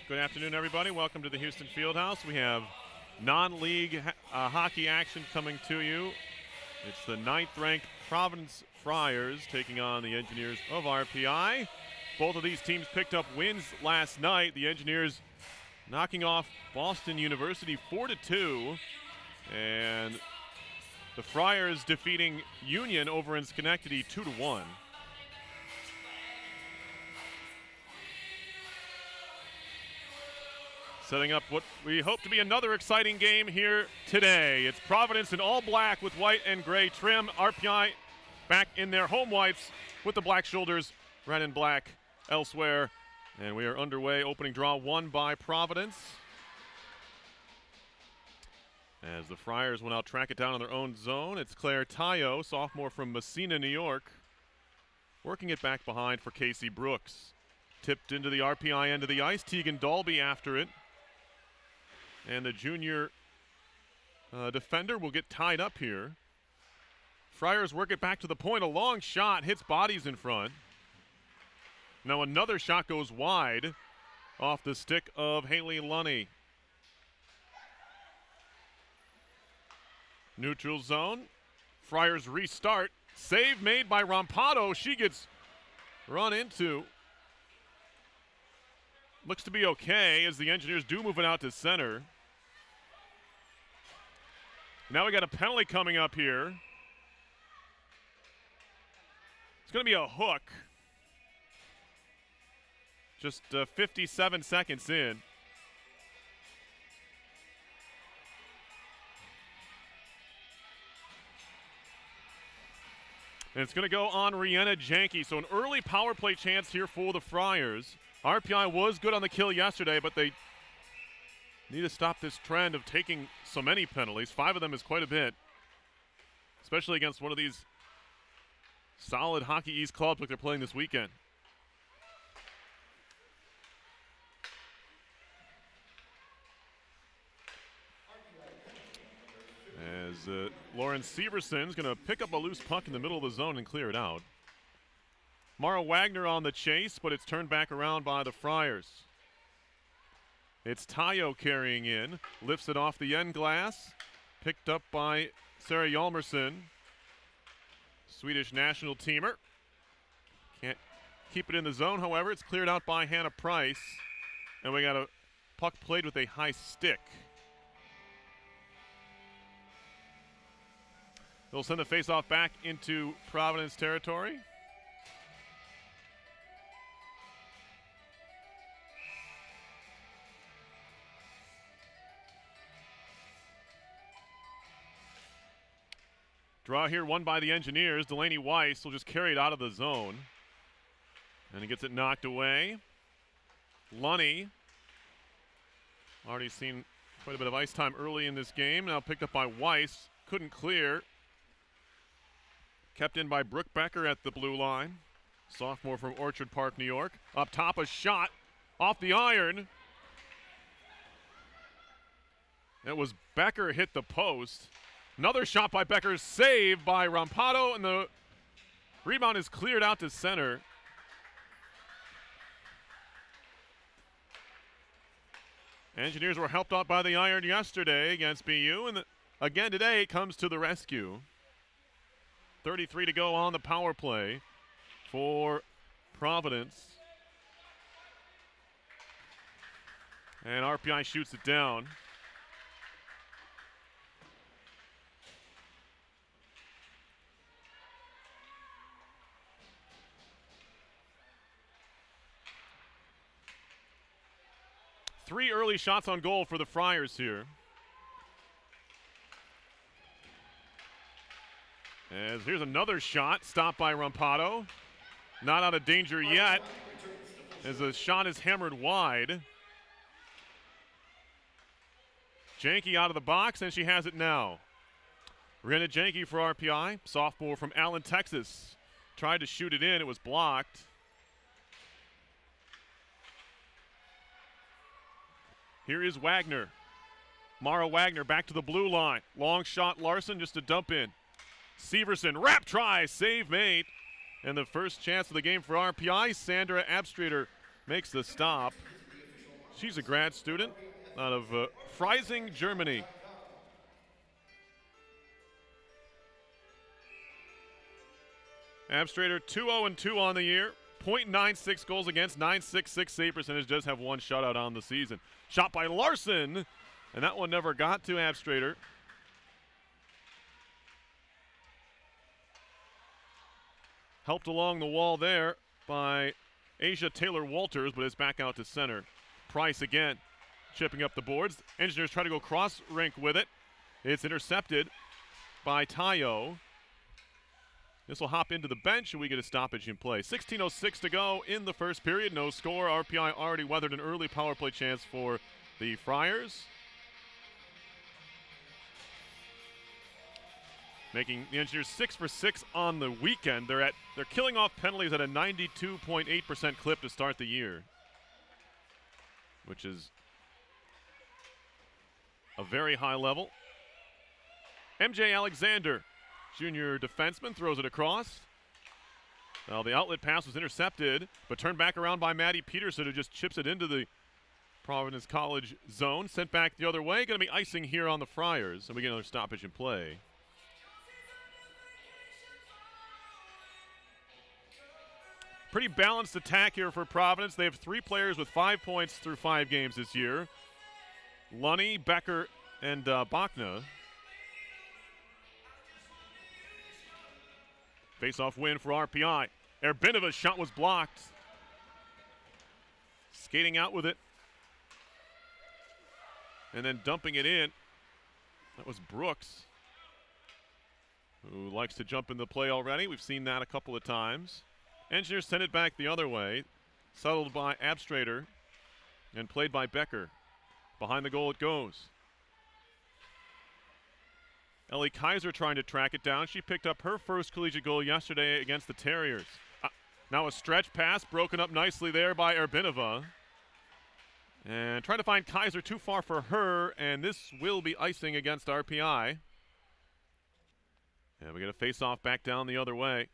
Good afternoon, everybody. Welcome to the Houston Fieldhouse. We have non-league hockey action coming to you. It's the 9th-ranked Providence Friars taking on the Engineers of RPI. Both of these teams picked up wins last night. The Engineers knocking off Boston University 4-2, and the Friars defeating Union over in Schenectady 2-1. Setting up what we hope to be another exciting game here today. It's Providence in all black with white and gray trim. RPI back in their home whites with the black shoulders, red and black elsewhere. And we are underway. Opening draw won by Providence. As the Friars will now track it down in their own zone. It's Claire Tayo, sophomore from Messina, New York, working it back behind for Casey Brooks. Tipped into the RPI end of the ice. Tegan Dalby after it. And the junior defender will get tied up here. Friars work it back to the point. A long shot hits bodies in front. Now another shot goes wide off the stick of Haley Lunny. Neutral zone. Friars restart. Save made by Rampado. She gets run into. Looks to be okay as the Engineers do move it out to center. Now we got a penalty coming up here. It's going to be a hook. Just 57 seconds in. And it's going to go on Rihanna Janke. So an early power play chance here for the Friars. RPI was good on the kill yesterday, but they need to stop this trend of taking so many penalties. 5 of them is quite a bit, especially against one of these solid Hockey East clubs like they're playing this weekend. As Lauren Severson's going to pick up a loose puck in the middle of the zone and clear it out. Mara Wagner on the chase, but it's turned back around by the Friars. It's Tayo carrying in, lifts it off the end glass, picked up by Sarah Hjalmarsson, Swedish national teamer. Can't keep it in the zone, however. It's cleared out by Hannah Price, and we got a puck played with a high stick. They'll send the faceoff back into Providence territory. Draw here won by the Engineers. Delaney Weiss will just carry it out of the zone. And he gets it knocked away. Lunny, already seen quite a bit of ice time early in this game. Now picked up by Weiss. Couldn't clear. Kept in by Brooke Becker at the blue line. Sophomore from Orchard Park, New York. Up top, a shot off the iron. It was Becker hit the post. Another shot by Becker, saved by Rampado, and the rebound is cleared out to center. Engineers were helped out by the iron yesterday against BU, and again today it comes to the rescue. 33 to go on the power play for Providence. And RPI shoots it down. Three early shots on goal for the Friars here. As here's another shot, stopped by Rampado. Not out of danger yet, as the shot is hammered wide. Janke out of the box, and she has it now. Rihanna Janke for RPI, sophomore from Allen, Texas. Tried to shoot it in, it was blocked. Here is Wagner. Mara Wagner back to the blue line. Long shot, Larson just to dump in. Severson, wrap try, save made. And the first chance of the game for RPI, Sandra Abstrater makes the stop. She's a grad student out of Freising, Germany. Abstrater 2-0-2 on the year. .96 goals against, 9.66 save percentage, does have one shutout on the season. Shot by Larson, and that one never got to Abstrater. Helped along the wall there by Asia Taylor-Walters, but it's back out to center. Price again, chipping up the boards. Engineers try to go cross-rink with it. It's intercepted by Tayo. This will hop into the bench, and we get a stoppage in play. 16:06 to go in the first period. No score. RPI already weathered an early power play chance for the Friars, making the Engineers 6 for 6 on the weekend. They're killing off penalties at a 92.8% clip to start the year, which is a very high level. MJ Alexander, junior defenseman, throws it across. Well, the outlet pass was intercepted, but turned back around by Maddie Peterson, who just chips it into the Providence College zone. Sent back the other way. Going to be icing here on the Friars, and we get another stoppage in play. Pretty balanced attack here for Providence. They have 3 players with 5 points through 5 games this year. Lunny, Becker, and Bachna. Face-off win for RPI. Erbinova's shot was blocked. Skating out with it. And then dumping it in. That was Brooks, who likes to jump in the play already. We've seen that a couple of times. Engineers send it back the other way. Settled by Abstrater and played by Becker. Behind the goal it goes. Ellie Kaiser trying to track it down. She picked up her first collegiate goal yesterday against the Terriers. Now a stretch pass broken up nicely there by Erbinova. And trying to find Kaiser, too far for her, and this will be icing against RPI. And we get a face-off back down the other way.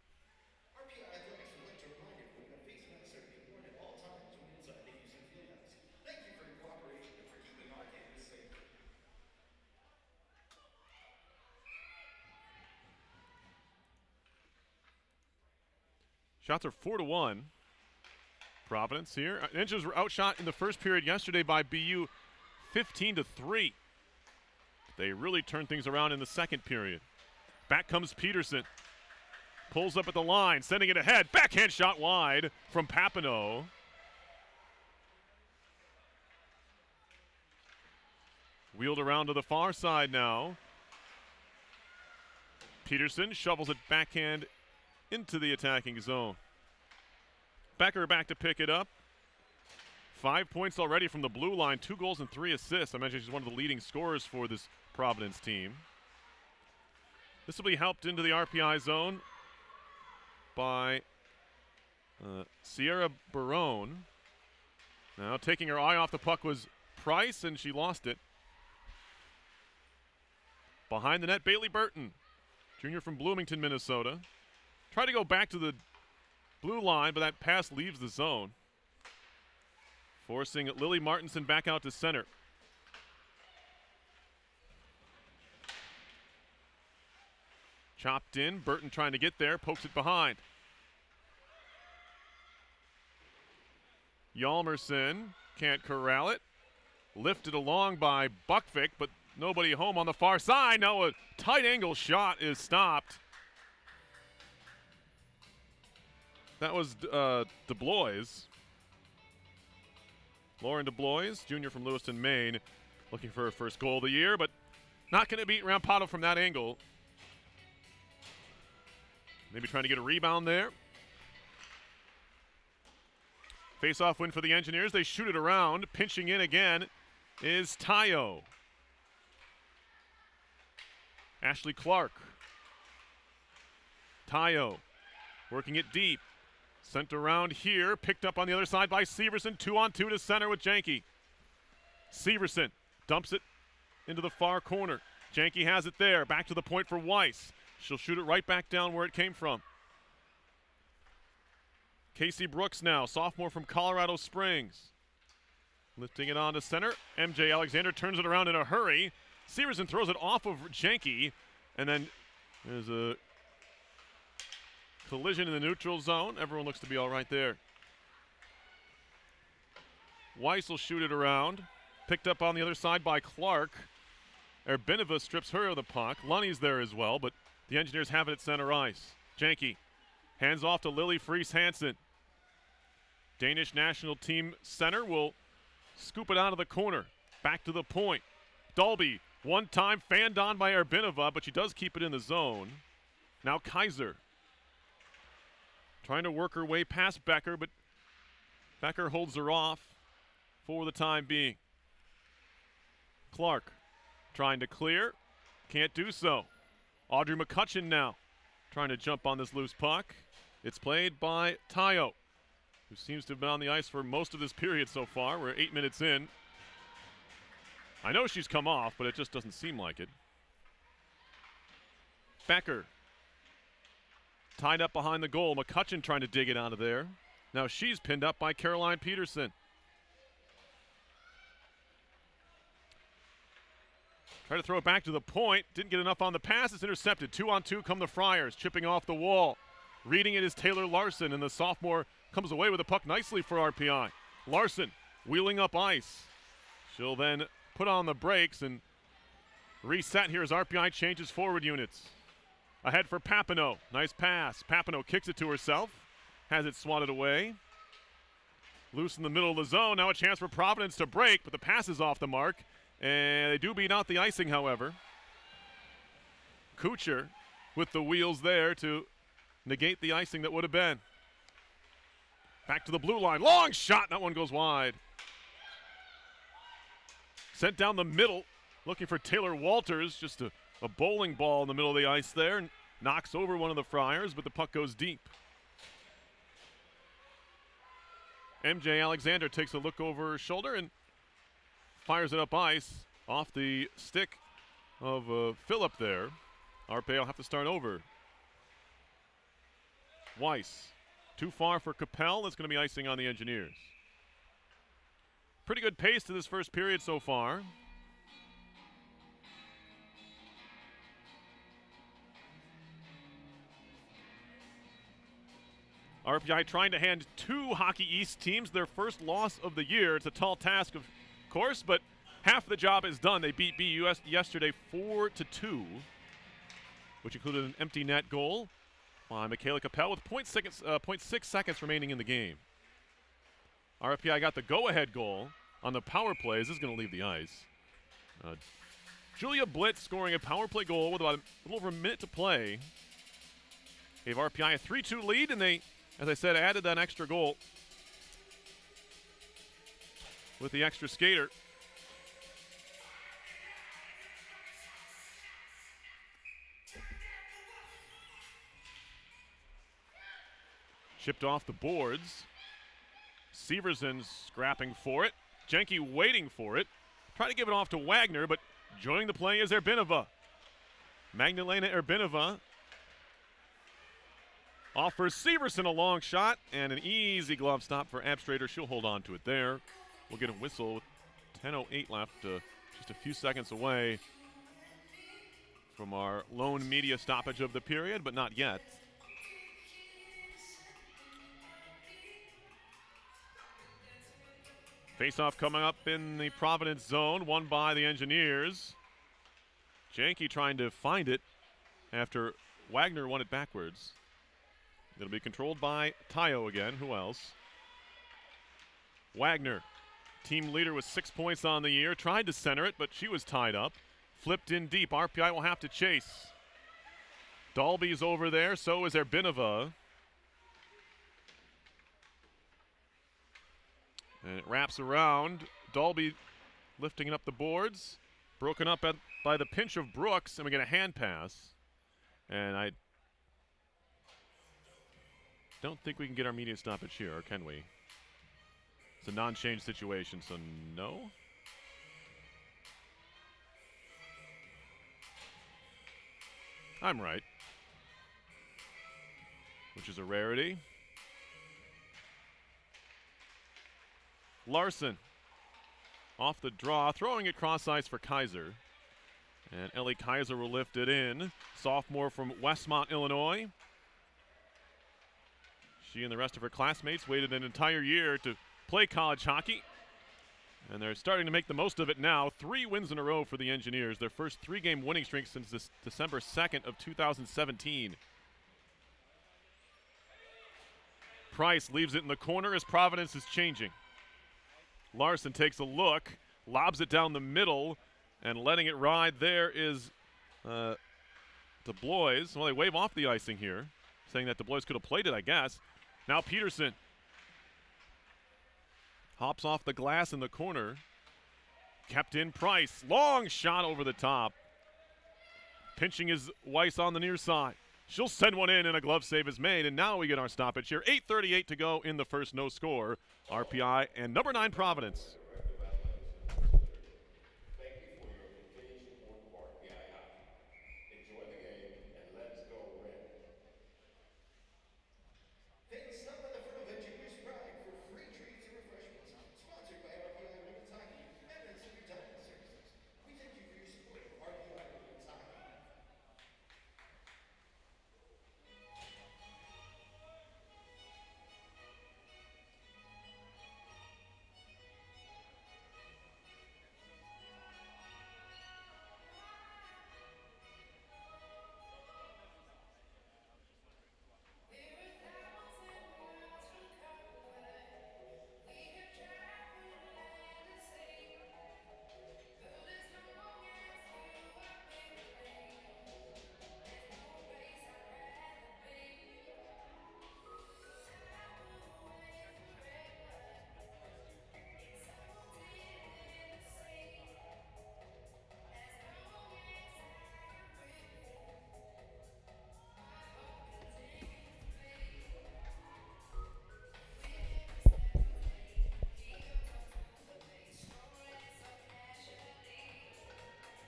RPI Athletics would like to remind everyone that face masks are to be worn at all times when inside the Houston Fieldhouse. Thank you for your cooperation and for keeping our campus safe. Shots are 4-1. Providence here. Ninjas were outshot in the first period yesterday by BU 15-3. They really turned things around in the second period. Back comes Peterson. Pulls up at the line, sending it ahead. Backhand shot wide from Papineau. Wheeled around to the far side now. Peterson shovels it backhand into the attacking zone. Becker back to pick it up. 5 points already from the blue line, 2 goals and 3 assists. I mentioned she's one of the leading scorers for this Providence team. This will be helped into the RPI zone by Sierra Barone. Now taking her eye off the puck was Price, and she lost it. Behind the net, Bailey Burton, junior from Bloomington, Minnesota. Tried to go back to the blue line, but that pass leaves the zone, forcing Lily Martinson back out to center. Chopped in, Burton trying to get there, pokes it behind. Yalmerson can't corral it. Lifted along by Buckvik, but nobody home on the far side. Now a tight angle shot is stopped. That was DeBlois. Lauren DeBlois, junior from Lewiston, Maine, looking for her first goal of the year, but not going to beat Rampado from that angle. Maybe trying to get a rebound there. Face-off win for the Engineers. They shoot it around. Pinching in again is Tayo. Ashley Clark. Tayo working it deep. Sent around here. Picked up on the other side by Severson. 2-on-2 to center with Janke. Severson dumps it into the far corner. Janke has it there. Back to the point for Weiss. She'll shoot it right back down where it came from. Casey Brooks now, sophomore from Colorado Springs. Lifting it on to center. MJ Alexander turns it around in a hurry. Severson throws it off of Janke. And then there's a collision in the neutral zone. Everyone looks to be all right there. Weiss will shoot it around. Picked up on the other side by Clark. Erbinova strips her of the puck. Lunny's there as well, but the Engineers have it at center ice. Janke hands off to Lily Friis-Hansen. Danish national team center will scoop it out of the corner. Back to the point. Dalby, one time fanned on by Erbinova, but she does keep it in the zone. Now Kaiser. Trying to work her way past Becker, but Becker holds her off for the time being. Clark trying to clear. Can't do so. Audrey McCutcheon now trying to jump on this loose puck. It's played by Tayo, who seems to have been on the ice for most of this period so far. We're 8 minutes in. I know she's come off, but it just doesn't seem like it. Becker tied up behind the goal. McCutcheon trying to dig it out of there. Now she's pinned up by Caroline Peterson. Try to throw it back to the point. Didn't get enough on the pass. It's intercepted. 2-on-2 come the Friars, chipping off the wall. Reading it is Taylor Larson, and the sophomore comes away with the puck nicely for RPI. Larson wheeling up ice. She'll then put on the brakes and reset here as RPI changes forward units. Ahead for Papineau. Nice pass. Papineau kicks it to herself. Has it swatted away. Loose in the middle of the zone. Now a chance for Providence to break, but the pass is off the mark. And they do beat out the icing, however. Kucher with the wheels there to negate the icing that would have been. Back to the blue line. Long shot. That one goes wide. Sent down the middle. Looking for Taylor Walters. Just a bowling ball in the middle of the ice there. Knocks over one of the Friars, but the puck goes deep. MJ Alexander takes a look over her shoulder and fires it up ice off the stick of Phillip there. RPA will have to start over. Weiss, too far for Capel. That's going to be icing on the Engineers. Pretty good pace to this first period so far. RPI trying to hand two Hockey East teams their first loss of the year. It's a tall task, of course, but half the job is done. They beat BU yesterday 4-2, which included an empty net goal by Michaela Capel with 0.6 seconds remaining in the game. RPI got the go-ahead goal on the power play. This is going to leave the ice. Julia Blitz scoring a power play goal with about a little over a minute to play. Gave RPI a 3-2 lead, and they, as I said, added that extra goal with the extra skater. Chipped off the boards. Severson scrapping for it. Janke waiting for it. Trying to give it off to Wagner, but joining the play is Erbinova. Magdalena Erbinova offers Severson a long shot and an easy glove stop for Abstrader. She'll hold on to it there. We'll get a whistle with 10:08 left, just a few seconds away from our lone media stoppage of the period, but not yet. Face-off coming up in the Providence zone, won by the Engineers. Janke trying to find it after Wagner won it backwards. It'll be controlled by Tayo again. Who else? Wagner, team leader with 6 points on the year, tried to center it, but she was tied up. Flipped in deep. RPI will have to chase. Dalby's over there, so is Erbinova. And it wraps around. Dalby lifting it up the boards. Broken up by the pinch of Brooks, and we get a hand pass. And I don't think we can get our media stoppage here, or can we? It's a non-change situation, so no. I'm right, which is a rarity. Larson off the draw, throwing it cross ice for Kaiser. And Ellie Kaiser will lift it in. Sophomore from Westmont, Illinois. She and the rest of her classmates waited an entire year to play college hockey. And they're starting to make the most of it now. 3 wins in a row for the Engineers. Their first 3-game winning streak since December 2nd of 2017. Price leaves it in the corner as Providence is changing. Larson takes a look, lobs it down the middle, and letting it ride there is DeBlois. Well, they wave off the icing here, saying that DeBlois could have played it, I guess. Now Peterson hops off the glass in the corner. Kept in Price. Long shot over the top. Pinching his Weiss on the near side. She'll send one in and a glove save is made, and now we get our stoppage here. 8:38 to go in the first, no score. RPI and number 9 Providence. Thank you for your continued support of RPI hockey. Enjoy the game and let's go red. Then stop at the front of Engineers Pride for free treats and refreshments. Sponsored by RPI Women's Hockey and Vincent Dining Services. We thank you for your support of RPI Women's Hockey.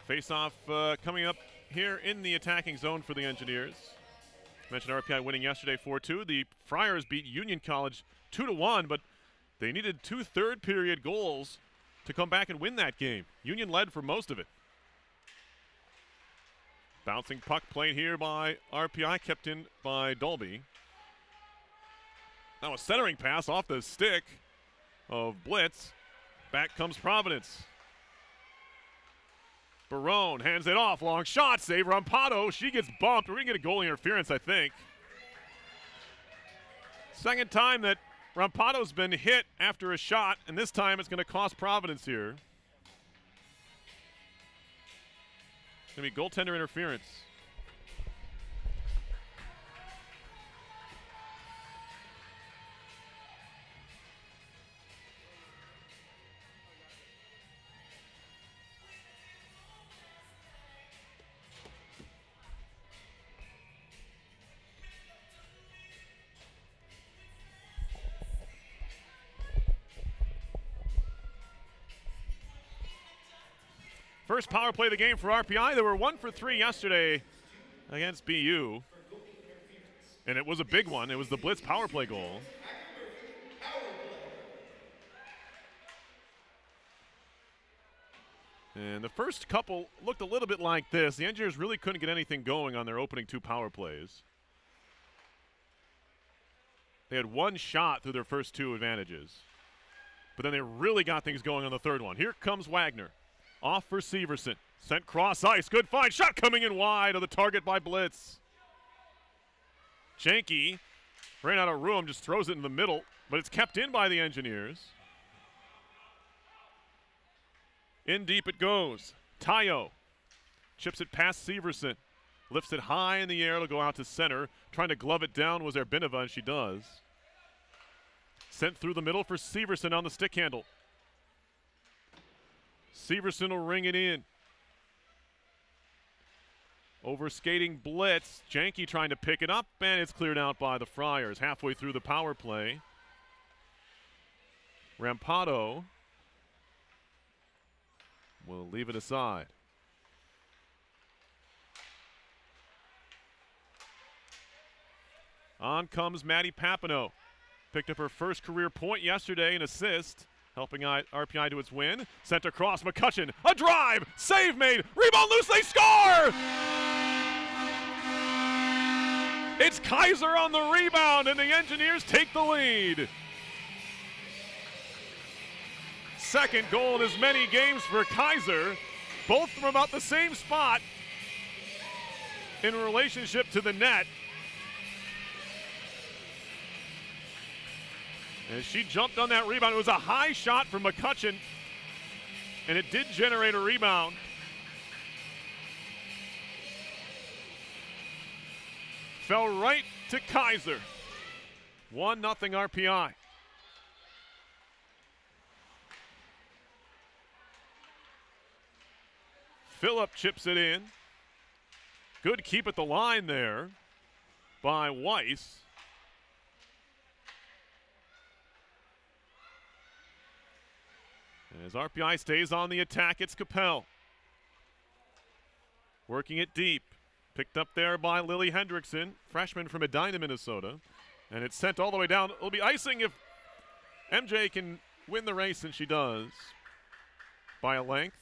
Face-off coming up here in the attacking zone for the Engineers. Mentioned RPI winning yesterday 4-2. The Friars beat Union College 2-1, but they needed 2 third-period goals to come back and win that game. Union led for most of it. Bouncing puck played here by RPI, kept in by Dolby. Now a centering pass off the stick of Blitz. Back comes Providence. Barone hands it off. Long shot. Save Rampado. She gets bumped. We're going to get a goalie interference, I think. Second time that Rampado's been hit after a shot, and this time it's going to cost Providence here. It's going to be goaltender interference. First power play of the game for RPI. They were 1 for 3 yesterday against BU. And it was a big one. It was the Blitz power play goal. And the first couple looked a little bit like this. The Engineers really couldn't get anything going on their opening 2 power plays. They had 1 shot through their first 2 advantages. But then they really got things going on the third one. Here comes Wagner. Off for Severson. Sent cross ice. Good find. Shot coming in wide of the target by Blitz. Janke ran out of room, just throws it in the middle, but it's kept in by the Engineers. In deep it goes. Tayo chips it past Severson. Lifts it high in the air to go out to center. Trying to glove it down was Erbinova, and she does. Sent through the middle for Severson on the stick handle. Severson will ring it in. Over skating Blitz. Janke trying to pick it up, and it's cleared out by the Friars. Halfway through the power play. Rampado will leave it aside. On comes Maddie Papineau. Picked up her first career point yesterday, an assist. helping RPI to its win. Sent across, McCutcheon, a drive, save made, rebound loose, they score! It's Kaiser on the rebound, and the Engineers take the lead. Second goal in as many games for Kaiser, both from about the same spot in relationship to the net. As she jumped on that rebound, it was a high shot from McCutcheon, and it did generate a rebound. Fell right to Kaiser. 1-0 RPI. Phillip chips it in. Good keep at the line there by Weiss. As RPI stays on the attack, it's Capel. Working it deep. Picked up there by Lily Hendrickson, freshman from Edina, Minnesota. And it's sent all the way down. It'll be icing if MJ can win the race, and she does by a length.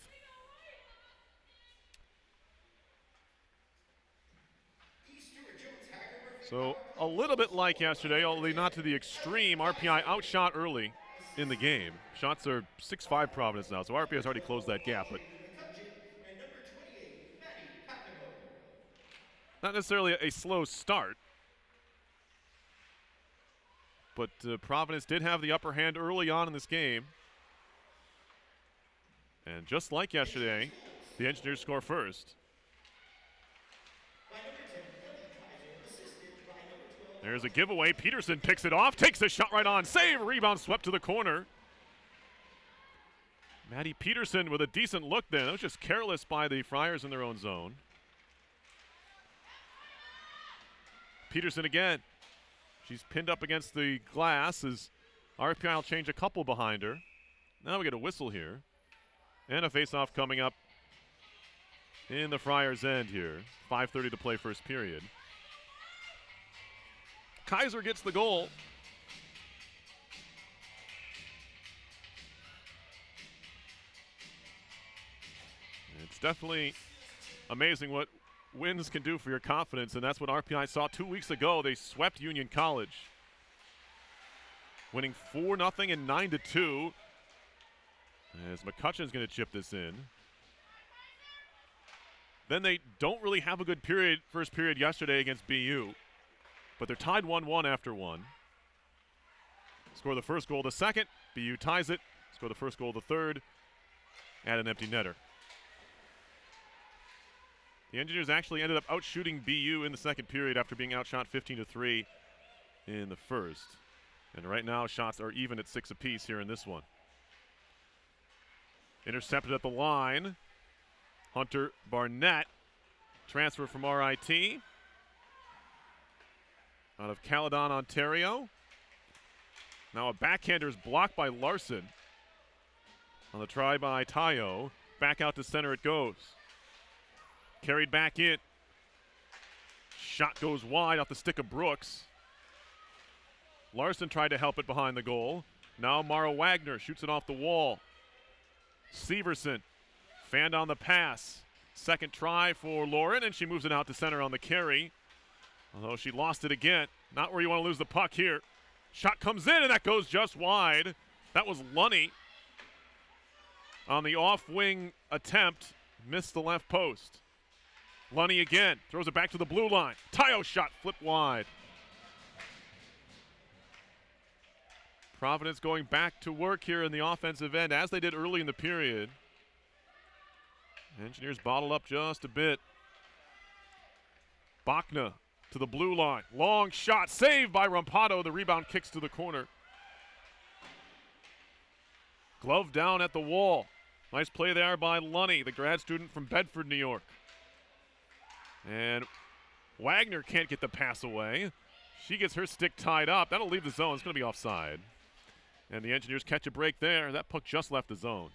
So a little bit like yesterday, although not to the extreme. RPI outshot early in the game. Shots are 6-5 Providence now, so RPI has already closed that gap, but not necessarily a slow start. But Providence did have the upper hand early on in this game. And just like yesterday, the Engineers score first. There's a giveaway. Peterson picks it off, takes the shot right on. Save, rebound swept to the corner. Maddie Peterson with a decent look there. That was just careless by the Friars in their own zone. Peterson again. She's pinned up against the glass as RPI will change a couple behind her. Now we get a whistle here. And a face-off coming up in the Friars' end here. 5:30 to play first period. Kaiser gets the goal. It's definitely amazing what wins can do for your confidence, and that's what RPI saw 2 weeks ago. They swept Union College, winning 4-0 and 9-2. As McCutcheon's going to chip this in. Then they don't really have a good first period yesterday against BU, but they're tied 1-1 after one. Score the first goal, the second. BU ties it. Score the first goal, the third. Add an empty netter. The Engineers actually ended up outshooting BU in the second period after being outshot 15-3 in the first. And right now, shots are even at 6 apiece here in this one. Intercepted at the line. Hunter Barnett, transfer from RIT. Out of Caledon, Ontario. Now a backhander is blocked by Larson. On the try by Tayo. Back out to center it goes. Carried back in. Shot goes wide off the stick of Brooks. Larson tried to help it behind the goal. Now Mara Wagner shoots it off the wall. Severson fanned on the pass. Second try for Lauren, and she moves it out to center on the carry. Although she lost it again. Not where you want to lose the puck here. Shot comes in, and that goes just wide. That was Lunny on the off-wing attempt. Missed the left post. Lunny again. Throws it back to the blue line. Tayo shot flipped wide. Providence going back to work here in the offensive end, as they did early in the period. Engineers bottled up just a bit. Bachna to the blue line. Long shot, saved by Rampado. The rebound kicks to the corner. Glove down at the wall. Nice play there by Lunny, the grad student from Bedford, New York. And Wagner can't get the pass away. She gets her stick tied up. That'll leave the zone. It's going to be offside. And the Engineers catch a break there. That puck just left the zone.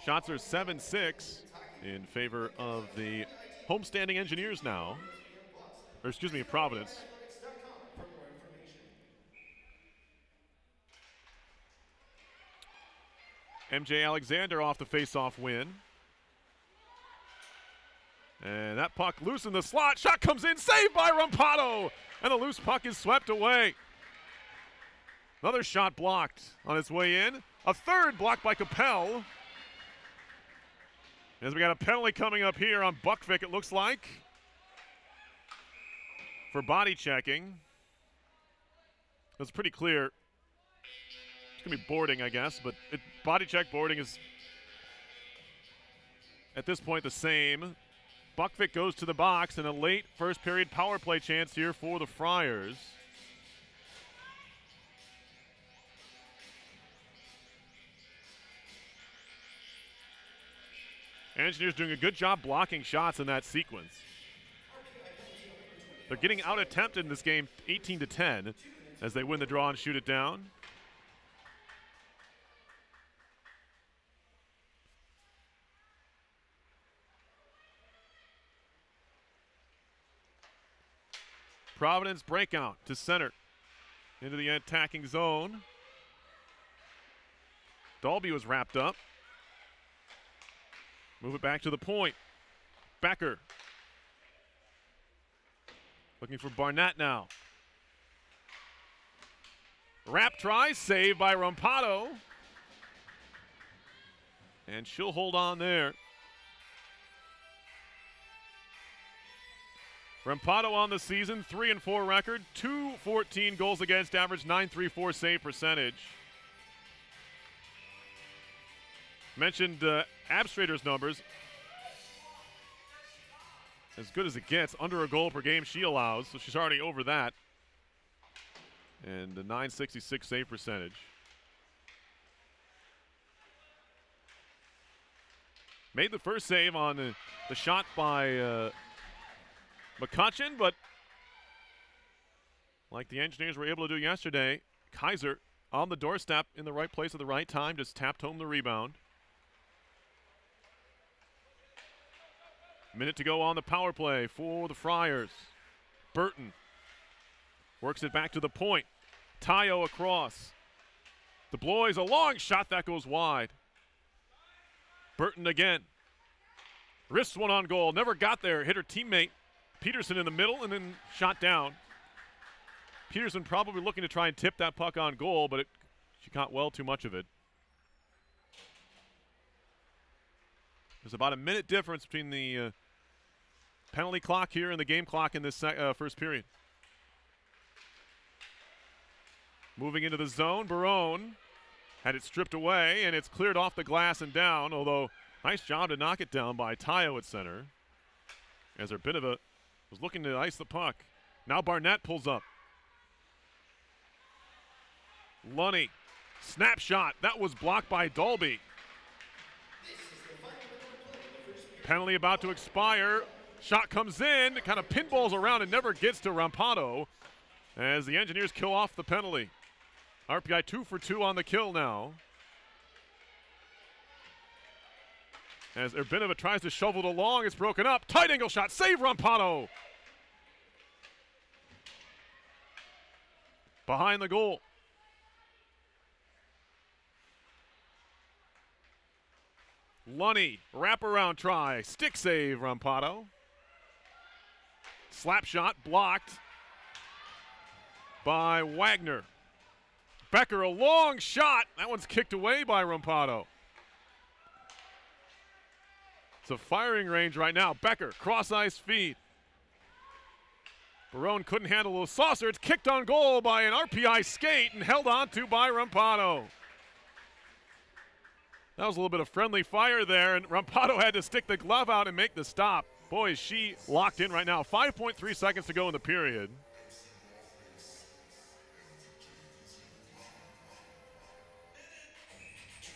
Shots are 7-6 in favor of the homestanding Engineers now. Or excuse me, Providence. MJ Alexander off the face-off win. And that puck loose in the slot. Shot comes in, saved by Rampado. And the loose puck is swept away. Another shot blocked on its way in. A third blocked by Capel. As we got a penalty coming up here on Buckvik, it looks like, for body checking. It's pretty clear. It's going to be boarding, I guess, but body check boarding is at this point the same. Buckvik goes to the box, and a late first period power play chance here for the Friars. Engineers doing a good job blocking shots in that sequence. They're getting out attempted in this game 18-10 as they win the draw and shoot it down. Providence breakout to center into the attacking zone. Dalby was wrapped up. Move it back to the point. Becker. Looking for Barnett now. Wrap try, saved by Rampado. And she'll hold on there. Rampado on the season, 3-4 record, 214 goals against average, .934 save percentage. Mentioned Abstrader's numbers. As good as it gets, under a goal per game she allows, so she's already over that. And a .966 save percentage. Made the first save on the shot by McCutcheon, but like the Engineers were able to do yesterday, Kaiser on the doorstep in the right place at the right time, just tapped home the rebound. Minute to go on the power play for the Friars. Burton works it back to the point. Tayo across. The Blois, a long shot that goes wide. Burton again. Wrists one on goal, never got there, hit her teammate. Peterson in the middle and then shot down. Peterson probably looking to try and tip that puck on goal, but she caught well too much of it. There's about a minute difference between the penalty clock here and the game clock in this first period. Moving into the zone, Barone had it stripped away, and it's cleared off the glass and down, although nice job to knock it down by Tayo at center. As Urbinova was looking to ice the puck. Now Barnett pulls up. Lunny, snapshot, that was blocked by Dalby. Penalty about to expire. Shot comes in, kind of pinballs around and never gets to Rampado as the Engineers kill off the penalty. RPI 2 for 2 on the kill now. As Urbinova tries to shovel it along, it's broken up. Tight angle shot, save Rampado. Behind the goal. Lunny, wraparound try, stick save Rampado. Slap shot blocked by Wagner. Becker, a long shot. That one's kicked away by Rampado. It's a firing range right now. Becker, cross ice feed. Barone couldn't handle the saucer. It's kicked on goal by an RPI skate and held on to by Rampado. That was a little bit of friendly fire there, and Rampado had to stick the glove out and make the stop. Boy, is she locked in right now. 5.3 seconds to go in the period.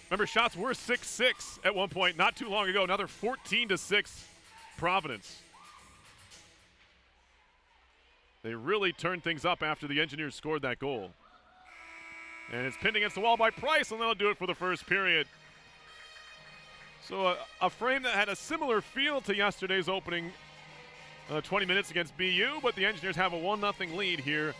Remember, shots were 6-6 at one point not too long ago. Another 14-6 Providence. They really turned things up after the Engineers scored that goal. And it's pinned against the wall by Price, and they'll do it for the first period. So a frame that had a similar feel to yesterday's opening 20 minutes against BU, but the Engineers have a 1-0 lead here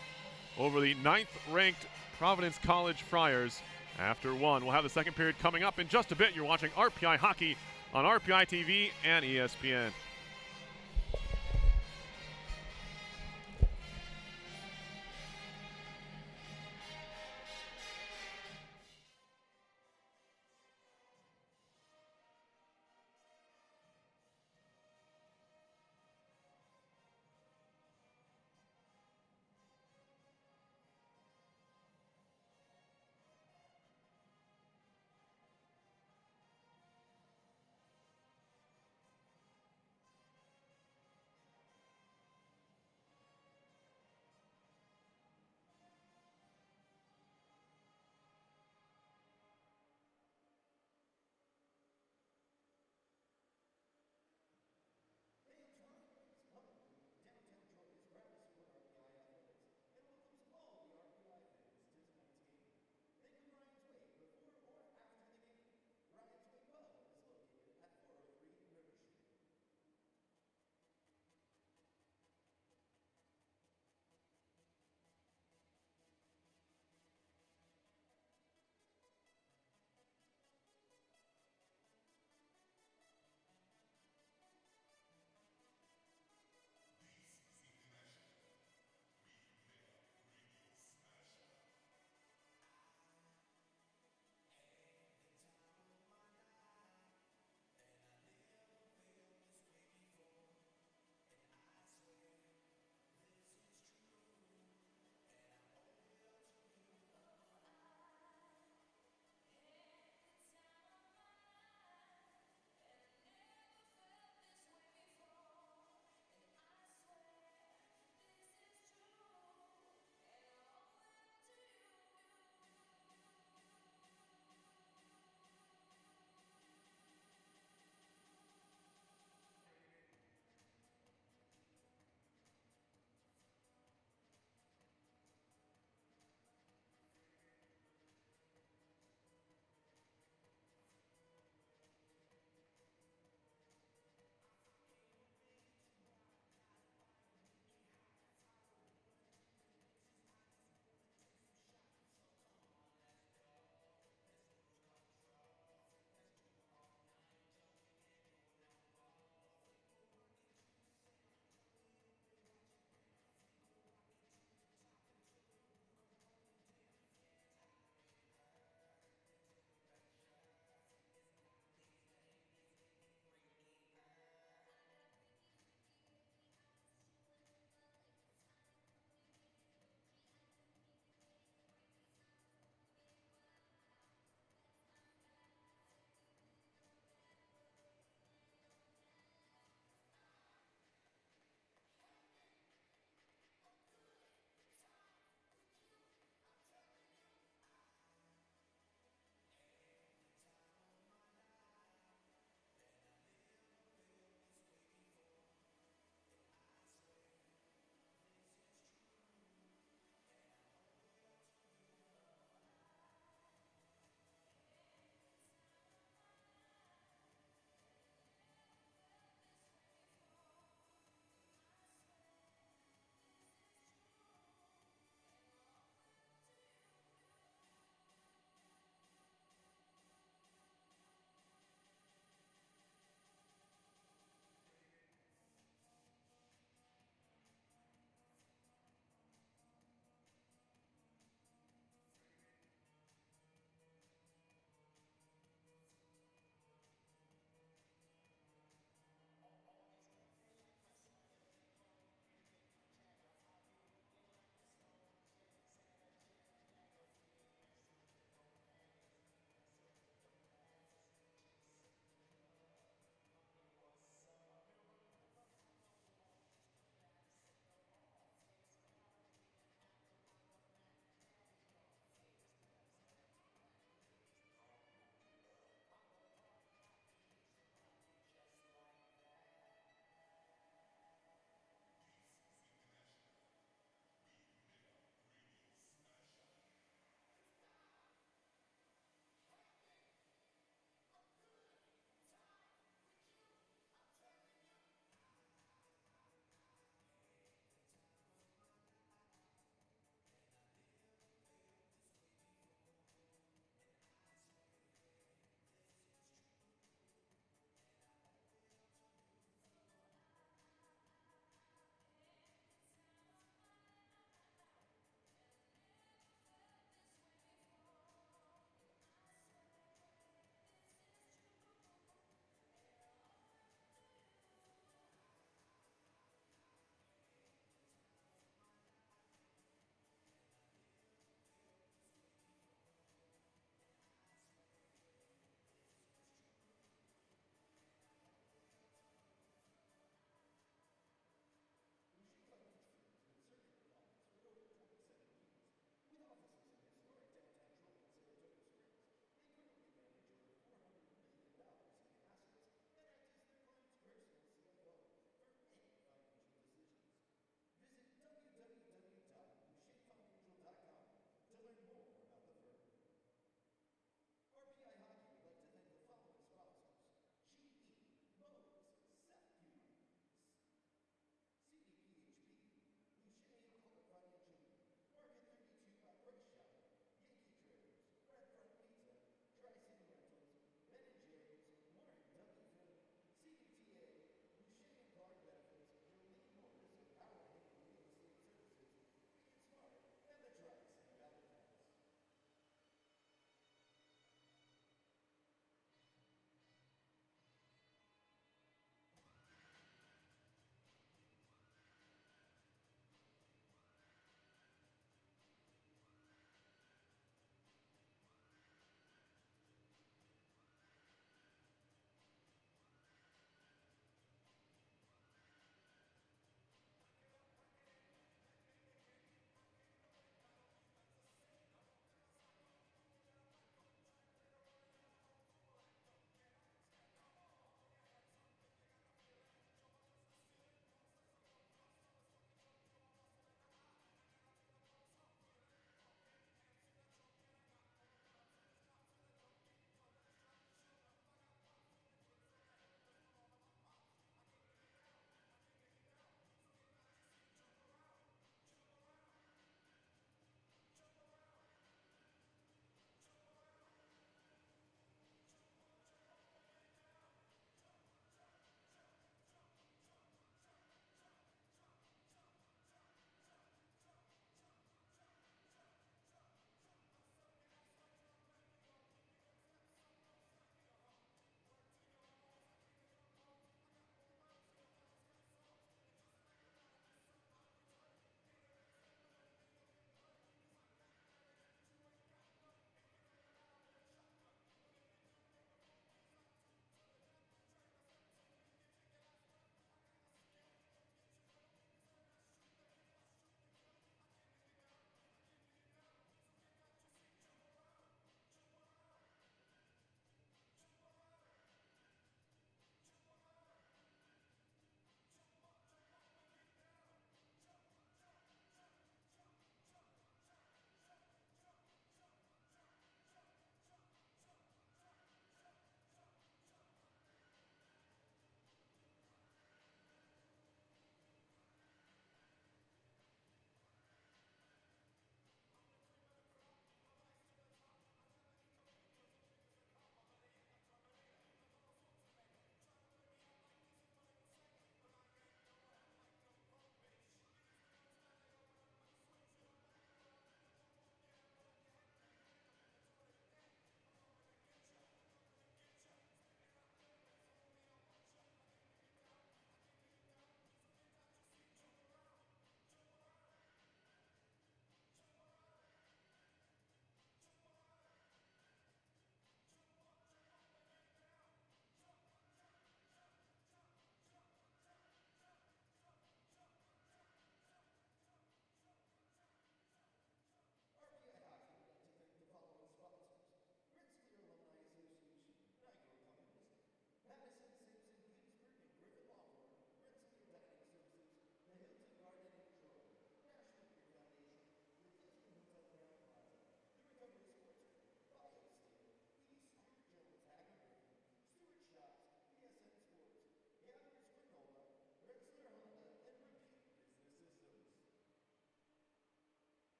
over the 9th-ranked Providence College Friars After one, we'll have the second period coming up in just a bit. You're watching RPI Hockey on RPI TV and ESPN.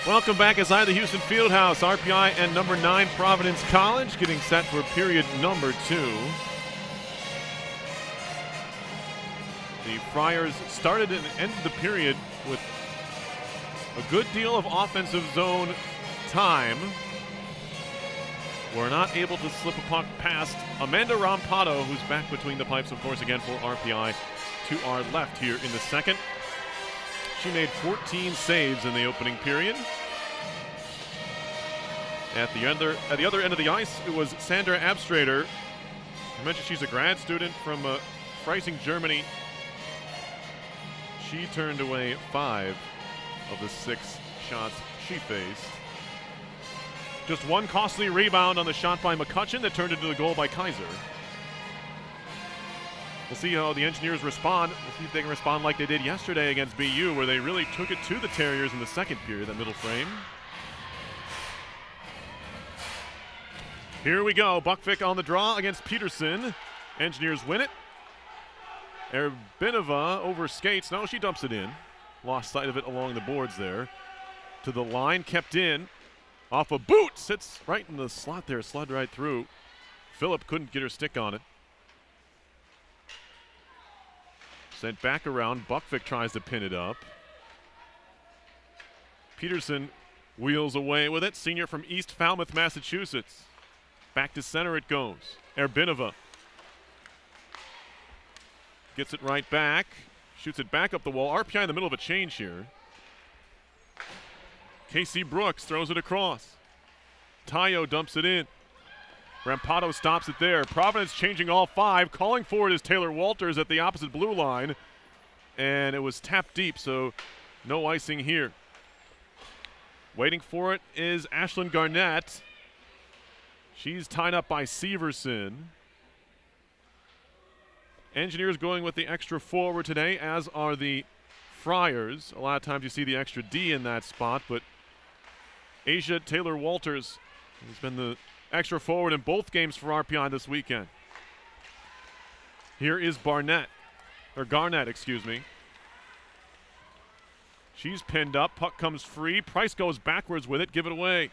Welcome back inside the Houston Fieldhouse. RPI and number 9 Providence College getting set for period number 2. The Friars started and ended the period with a good deal of offensive zone time. We're not able to slip a puck past Amanda Rampado, who's back between the pipes, of course, again for RPI to our left here in the second. She made 14 saves in the opening period. At the other end of the ice, it was Sandra Abstrater. I mentioned she's a grad student from Freising, Germany. She turned away 5 of the 6 shots she faced. Just one costly rebound on the shot by McCutcheon that turned into the goal by Kaiser. We'll see how the Engineers respond. We'll see if they can respond like they did yesterday against BU, where they really took it to the Terriers in the second period, that middle frame. Here we go. Buckvick on the draw against Peterson. Engineers win it. Erbinova over skates. No, she dumps it in. Lost sight of it along the boards there. To the line, kept in. Off a boot. Sits right in the slot there. Slid right through. Phillip couldn't get her stick on it. Sent back around. Buckvick tries to pin it up. Peterson wheels away with it. Senior from East Falmouth, Massachusetts. Back to center it goes. Erbinova gets it right back. Shoots it back up the wall. RPI in the middle of a change here. Casey Brooks throws it across. Tayo dumps it in. Rampado stops it there. Providence changing all 5. Calling for it is Taylor Walters at the opposite blue line. And it was tapped deep, so no icing here. Waiting for it is Ashlyn Garnett. She's tied up by Severson. Engineers going with the extra forward today, as are the Friars. A lot of times you see the extra D in that spot, but Asia Taylor Walters has been the extra forward in both games for RPI this weekend. Here is Garnett, excuse me. She's pinned up, puck comes free. Price goes backwards with it, give it away.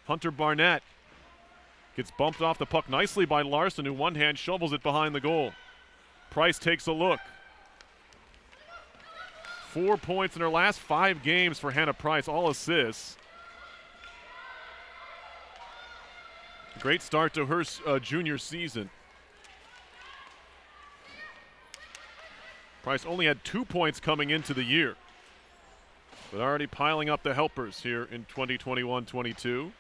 Hunter Barnett gets bumped off the puck nicely by Larson, who one-hand shovels it behind the goal. Price takes a look. 4 points in her last 5 games for Hannah Price, all assists. Great start to her junior season. Price only had 2 points coming into the year, but already piling up the helpers here in 2021-22.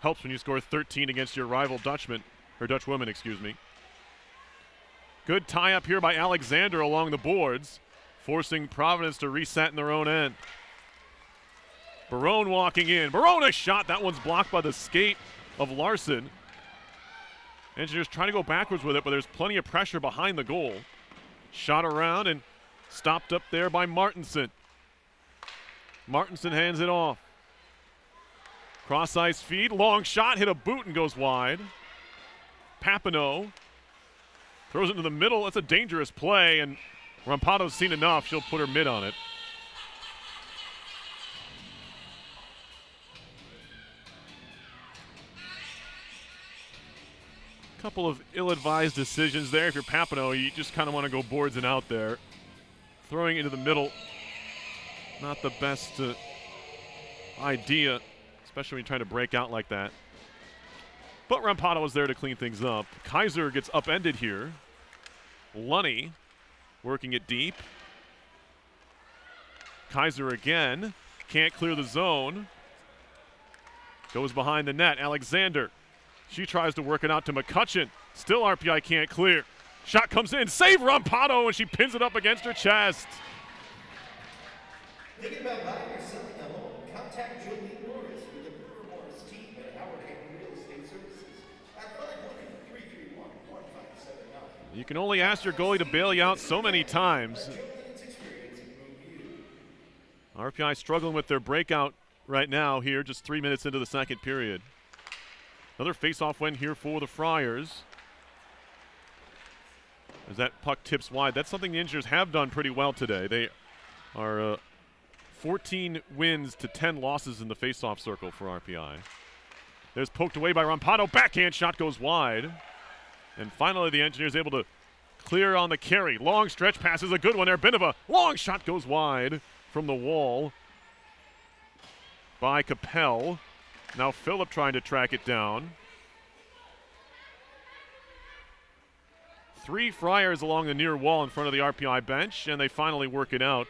Helps when you score 13 against your rival Dutchman, or Dutch woman, excuse me. Good tie-up here by Alexander along the boards, forcing Providence to reset in their own end. Barone walking in. Barone a shot. That one's blocked by the skate of Larson. Engineers trying to go backwards with it, but there's plenty of pressure behind the goal. Shot around and stopped up there by Martinson. Martinson hands it off. Cross-ice feed, long shot, hit a boot and goes wide. Papineau throws it into the middle. That's a dangerous play, and Rampado's seen enough. She'll put her mid on it. Couple of ill-advised decisions there. If you're Papineau, you just kind of want to go boards and out there. Throwing into the middle, not the best idea, especially when you're trying to break out like that. But Rampado was there to clean things up. Kaiser gets upended here. Lunny working it deep. Kaiser again. Can't clear the zone. Goes behind the net. Alexander. She tries to work it out to McCutcheon. Still RPI can't clear. Shot comes in. Save Rampado, and she pins it up against her chest. Thinking about buying or selling a home? Contact Julie Morris with the Brewer Morris team at Howard Hayden Real Estate Services at 513-331-1579. You can only ask your goalie to bail you out so many times. RPI struggling with their breakout right now here, just 3 minutes into the second period. Another face-off win here for the Friars. As that puck tips wide. That's something the Engineers have done pretty well today. They are 14 wins to 10 losses in the faceoff circle for RPI. There's poked away by Rampado. Backhand shot goes wide. And finally the Engineers able to clear on the carry. Long stretch pass is a good one there. Binova. Long shot goes wide from the wall by Capel. Now Phillip trying to track it down. 3 Friars along the near wall in front of the RPI bench, and they finally work it out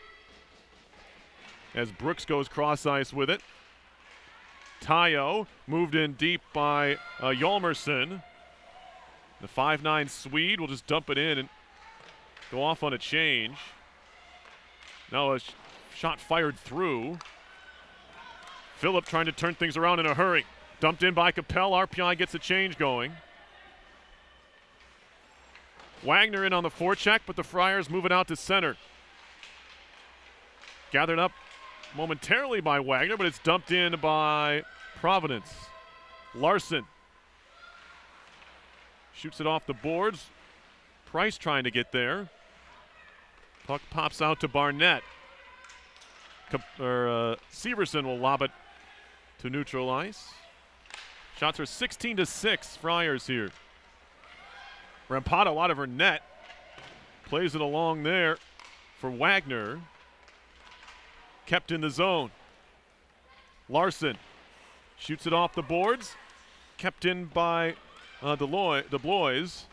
as Brooks goes cross ice with it. Tayo moved in deep by Hjalmarsson. The 5'9" Swede will just dump it in and go off on a change. Now a shot fired through. Phillip trying to turn things around in a hurry. Dumped in by Capel. RPI gets a change going. Wagner in on the forecheck, but the Friars move it out to center. Gathered up momentarily by Wagner, but it's dumped in by Providence. Larson shoots it off the boards. Price trying to get there. Puck pops out to Barnett. Severson will lob it to neutral ice. Shots are 16-6 Friars here. Rampado out of her net. Plays it along there for Wagner. Kept in the zone. Larson shoots it off the boards. Kept in by DeBlois.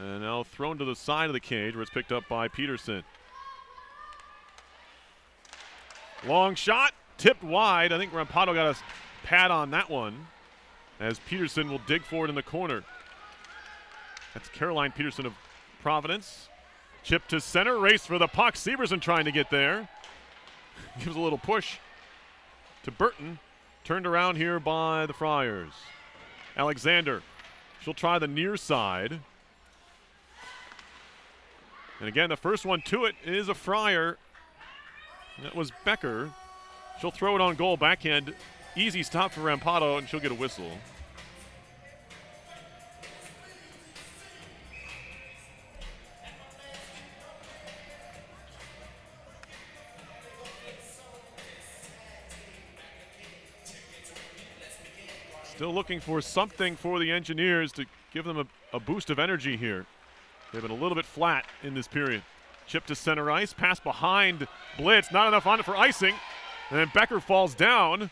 And now thrown to the side of the cage where it's picked up by Peterson. Long shot, tipped wide. I think Rampado got a pad on that one as Peterson will dig for it in the corner. That's Caroline Peterson of Providence. Chip to center, race for the puck. Severson trying to get there. Gives a little push to Burton. Turned around here by the Friars. Alexander, she'll try the near side. And again, the first one to it is a Friar. That was Becker. She'll throw it on goal, backhand. Easy stop for Rampado, and she'll get a whistle. Still looking for something for the Engineers to give them a boost of energy here. They've been a little bit flat in this period. Chip to center ice, pass behind Blitz, not enough on it for icing. And then Becker falls down,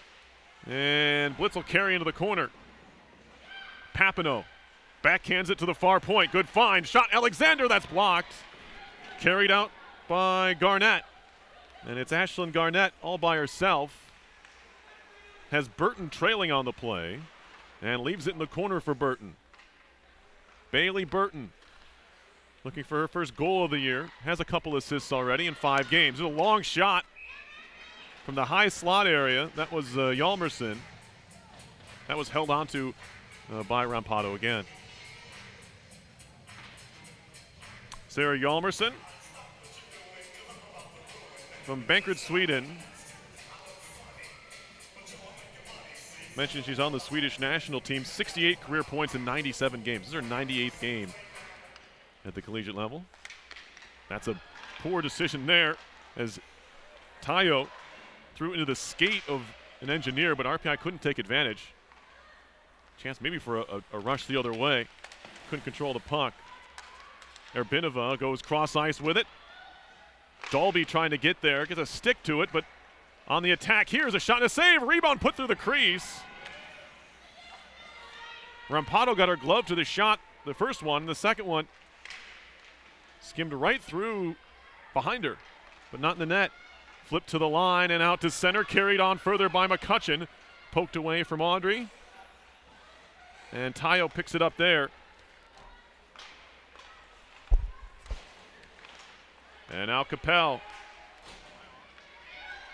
and Blitz will carry into the corner. Papineau backhands it to the far point. Good find. Shot Alexander, that's blocked. Carried out by Garnett. And it's Ashlyn Garnett all by herself. Has Burton trailing on the play and leaves it in the corner for Burton. Bailey Burton looking for her first goal of the year. Has a couple assists already in 5 games. There's a long shot from the high slot area. That was Hjalmarsson. That was held onto by Rampado again. Sarah Hjalmarsson from Bankert, Sweden. Mentioned she's on the Swedish national team. 68 career points in 97 games. This is her 98th game at the collegiate level. That's a poor decision there as Tayo threw into the skate of an Engineer, but RPI couldn't take advantage. Chance maybe for a rush the other way. Couldn't control the puck. Erbinova goes cross ice with it. Dalby trying to get there, gets a stick to it, but on the attack, here's a shot and a save. Rebound put through the crease. Rampado got her glove to the shot, the first one. The second one skimmed right through behind her, but not in the net. Flipped to the line and out to center. Carried on further by McCutcheon. Poked away from Audrey. And Tayo picks it up there. And now Capel.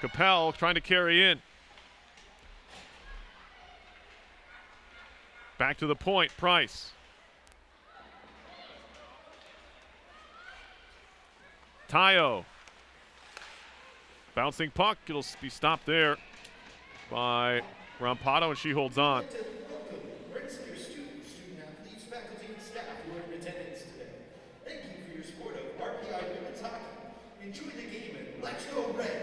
Capel trying to carry in. Back to the point, Price. Tayo. Bouncing puck, it'll be stopped there by Rampado, and she holds on. Welcome, Rensselaer students, student athletes, faculty, and staff who are in attendance today. Thank you for your support of RPI women's hockey. Enjoy the game and let's Let's go red.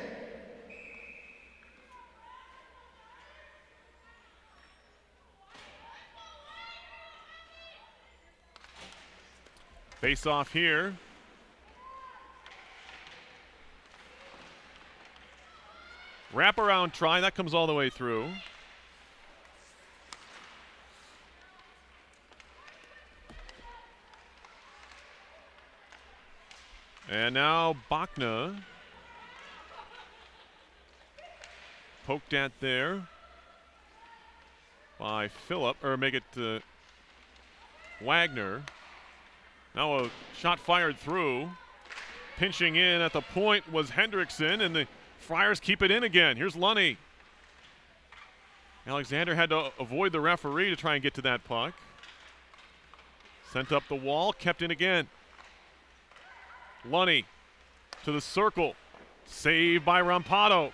Face off here. Wraparound try, that comes all the way through. And now Bachna. Poked at there by Phillip, or make it to Wagner. Now a shot fired through. Pinching in at the point was Hendrickson, and the Friars keep it in again. Here's Lunny. Alexander had to avoid the referee to try and get to that puck. Sent up the wall, kept in again. Lunny to the circle. Saved by Rampado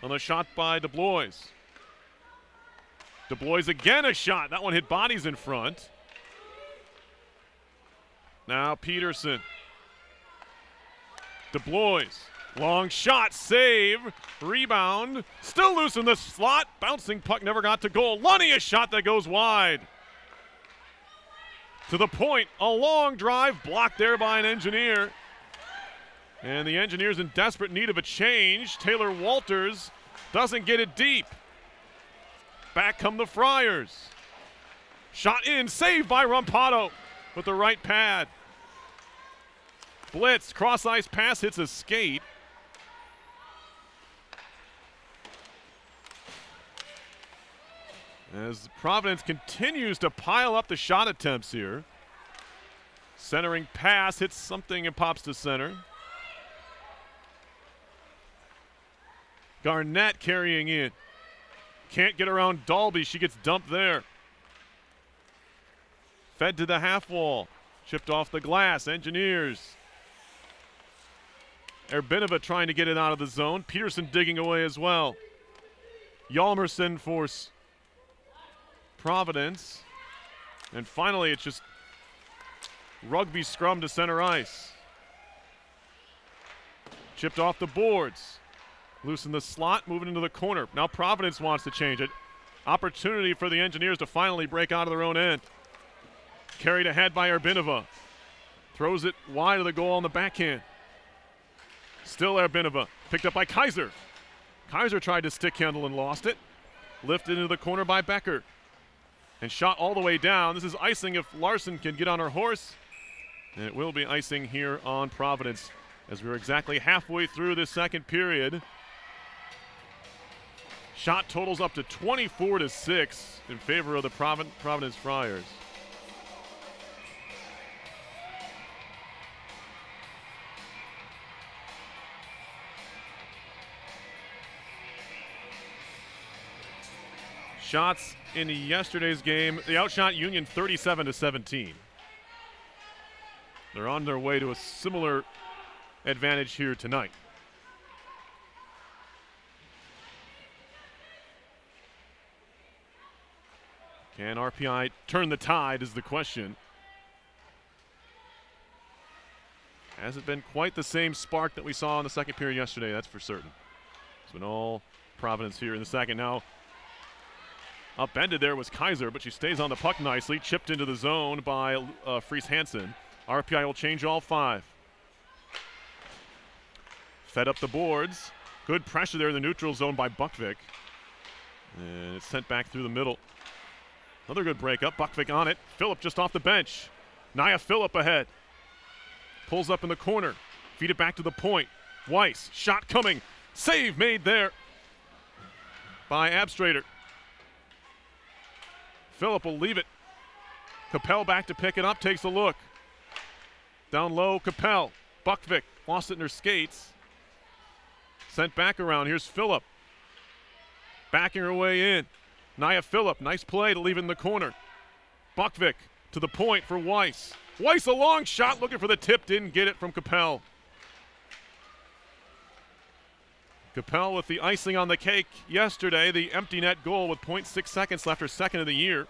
on the shot by DeBlois. DeBlois again a shot. That one hit bodies in front. Now Peterson. DeBlois. Long shot, save, rebound. Still loose in the slot. Bouncing puck never got to goal. Lunny a shot that goes wide. To the point, a long drive blocked there by an Engineer. And the Engineers in desperate need of a change. Taylor Walters doesn't get it deep. Back come the Friars. Shot in, saved by Rampado with the right pad. Blitz, cross ice pass, hits a skate. As Providence continues to pile up the shot attempts here. Centering pass, hits something and pops to center. Garnett carrying in. Can't get around Dalby, she gets dumped there. Fed to the half wall. Chipped off the glass, Engineers. Erbinova trying to get it out of the zone. Peterson digging away as well. Hjalmarsson for Providence. And finally, it's just rugby scrum to center ice. Chipped off the boards. Loose in the slot, moving into the corner. Now Providence wants to change it. Opportunity for the Engineers to finally break out of their own end. Carried ahead by Erbinova. Throws it wide of the goal on the backhand. Still Erbinova. Picked up by Kaiser. Kaiser tried to stick handle and lost it. Lifted into the corner by Becker. And shot all the way down. This is icing if Larson can get on her horse. And it will be icing here on Providence as we're exactly halfway through this second period. Shot totals up to 24-6 in favor of the Providence Friars. Shots in yesterday's game, they outshot Union 37-17. They're on their way to a similar advantage here tonight. Can RPI turn the tide is the question. Hasn't been quite the same spark that we saw in the second period yesterday, that's for certain. It's been all Providence here in the second. Now, upended there was Kaiser, but she stays on the puck nicely. Chipped into the zone by Fries Hansen. RPI will change all five. Fed up the boards. Good pressure there in the neutral zone by Buckvik. And it's sent back through the middle. Another good breakup. Buckvik on it. Phillip just off the bench. Nia Phillip ahead. Pulls up in the corner. Feed it back to the point. Weiss. Shot coming. Save made there by Abstrater. Phillip will leave it. Capel back to pick it up. Takes a look. Down low, Capel. Buckvik lost it in her skates. Sent back around. Here's Phillip. Backing her way in. Nia Phillip, nice play to leave it in the corner. Buckvik to the point for Weiss. Weiss a long shot looking for the tip, didn't get it from Capel. Capel with the icing on the cake yesterday, the empty net goal with 0.6 seconds left, her second of the year.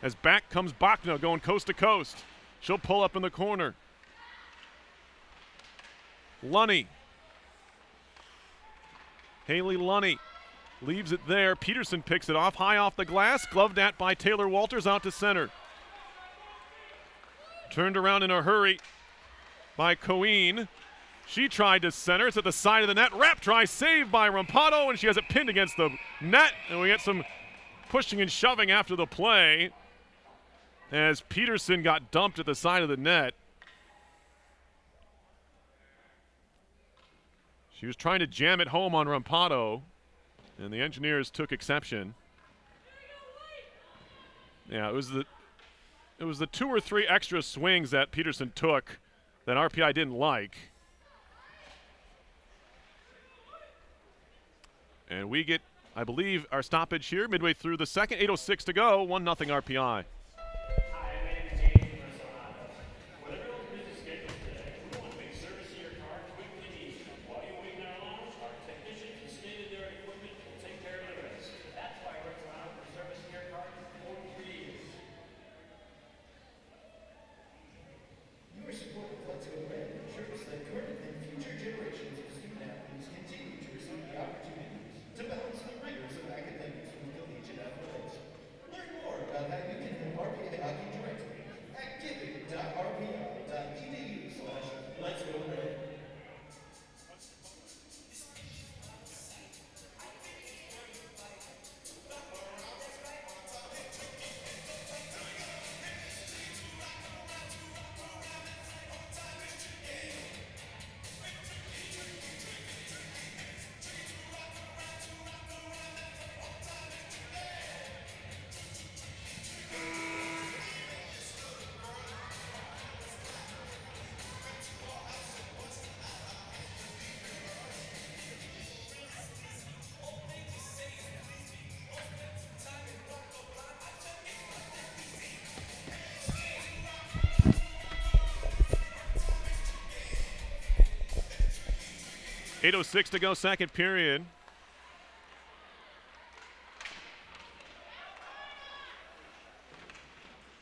As back comes Bachna going coast to coast. She'll pull up in the corner. Lunny Haley Lunny leaves it there. Peterson picks it off, high off the glass, gloved at by Taylor Walters out to center. Turned around in a hurry by Coeen. She tried to center. It's at the side of the net. Wrap try saved by Rampado, and she has it pinned against the net. And we get some pushing and shoving after the play as Peterson got dumped at the side of the net. She was trying to jam it home on Rampado, and the Engineers took exception. Yeah, it was the 2 or 3 extra swings that Peterson took that RPI didn't like. And we get, I believe, our stoppage here midway through the second. 8:06 to go, 1-0 RPI. Your support of Let's Go Red ensures that current and future generations of student athletes continue to receive the opportunities to balance the rigors of academics with collegiate athletics. Learn more about how you can help RPI hockey directly at giving.rpi.edu/Let's Go Red. .806 to go, second period.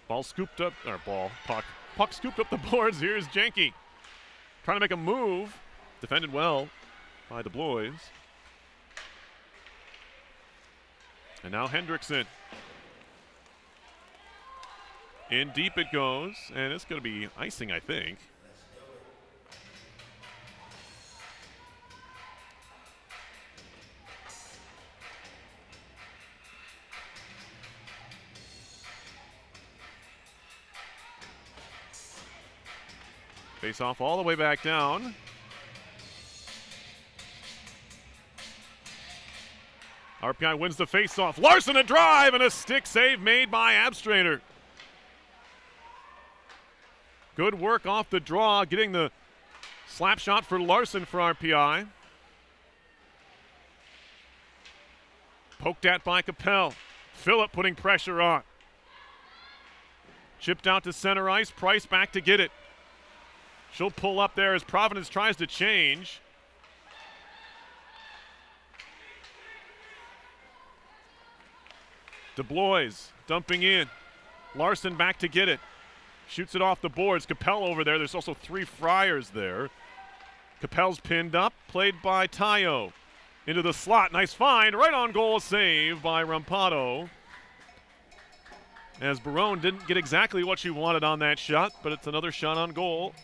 Ball scooped up, or puck. Puck scooped up the boards. Here's Jenke trying to make a move. Defended well by the Blois. And now Hendrickson. In deep it goes, and it's going to be icing, I think. Face off all the way back down. RPI wins the face-off. Larson a drive and a stick save made by Abstrader. Good work off the draw, getting the slap shot for Larson for RPI. Poked at by Capel. Phillip putting pressure on. Chipped out to center ice. Price back to get it. She'll pull up there as Providence tries to change. DeBlois dumping in. Larson back to get it. Shoots it off the boards. Capel over there. There's also 3 Friars there. Capel's pinned up. Played by Tayo. Into the slot. Nice find. Right on goal. Save by Rampado. As Barone didn't get exactly what she wanted on that shot, but it's another shot on goal.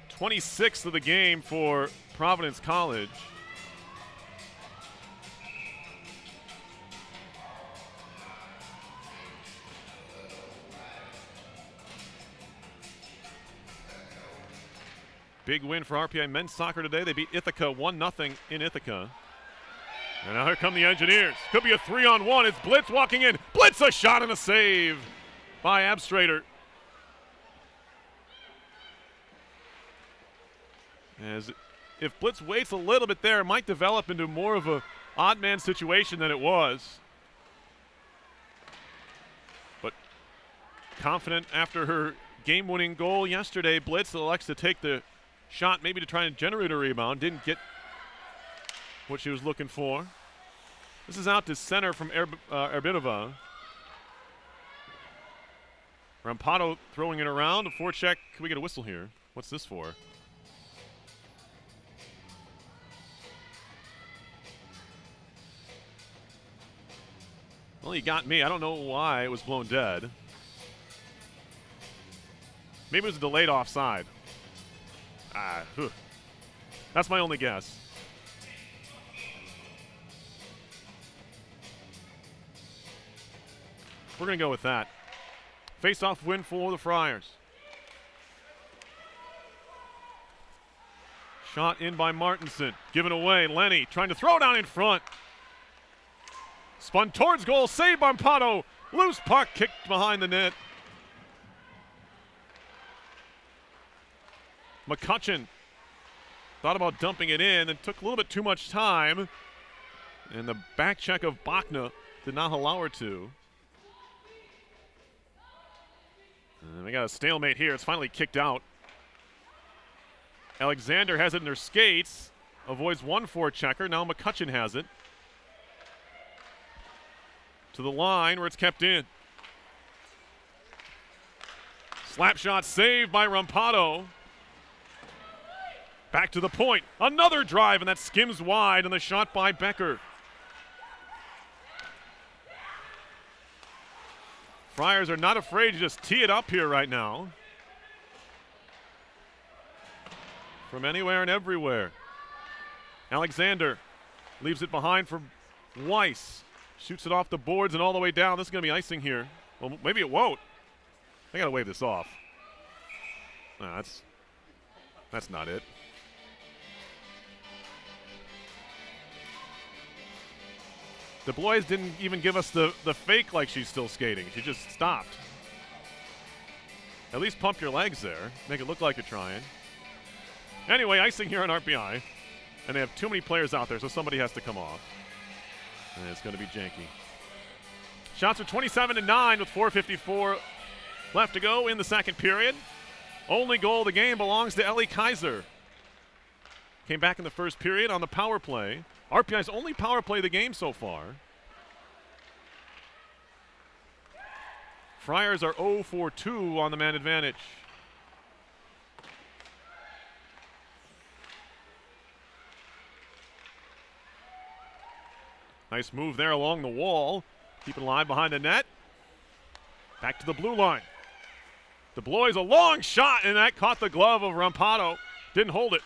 26th of the game for Providence College. Big win for RPI men's soccer today. They beat Ithaca 1-0 in Ithaca. And now here come the Engineers. Could be a 3-on-1. It's Blitz walking in. Blitz, a shot and a save by Abstrader. As if Blitz waits a little bit there, it might develop into more of a odd man situation than it was. But confident after her game-winning goal yesterday, Blitz elects to take the shot maybe to try and generate a rebound. Didn't get what she was looking for. This is out to center from Erbinova. Rampado throwing it around. A forecheck. Can we get a whistle here? What's this for? Well, he got me. I don't know why it was blown dead. Maybe it was a delayed offside. That's my only guess. We're going to go with that. Face-off win for the Friars. Shot in by Martinson. Given away. Lenny trying to throw down in front. Spun towards goal. Saved by Pato. Loose puck kicked behind the net. McCutcheon thought about dumping it in and took a little bit too much time. And the back check of Bachna did not allow her to. And we got a stalemate here. It's finally kicked out. Alexander has it in her skates. Avoids 1-4 checker. Now McCutcheon has it. To the line where it's kept in. Slap shot saved by Rampado. Back to the point. Another drive, and that skims wide, and the shot by Becker. Friars are not afraid to just tee it up here right now. From anywhere and everywhere. Alexander leaves it behind for Weiss. Shoots it off the boards and all the way down. This is going to be icing here. Well, maybe it won't. I got to wave this off. No, that's not it. The Blois didn't even give us the fake like she's still skating. She just stopped. At least pump your legs there. Make it look like you're trying. Anyway, icing here on RPI. And they have too many players out there, so somebody has to come off. And it's going to be Janky. Shots are 27-9 with 4:54 left to go in the second period. Only goal of the game belongs to Ellie Kaiser. Came back in the first period on the power play. RPI's only power play of the game so far. Friars are 0 for 2 on the man advantage. Nice move there along the wall. Keep it alive behind the net. Back to the blue line. The Blois, a long shot, and that caught the glove of Rampado. Didn't hold it.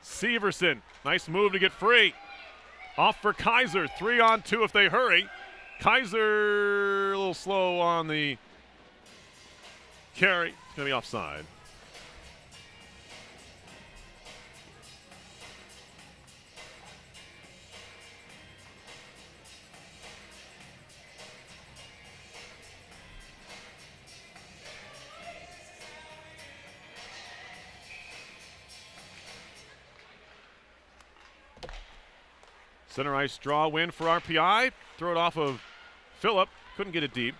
Severson, nice move to get free. Off for Kaiser, 3-on-2 if they hurry. Kaiser a little slow on the carry. It's going to be offside. Center ice draw win for RPI. Throw it off of Phillip. Couldn't get it deep.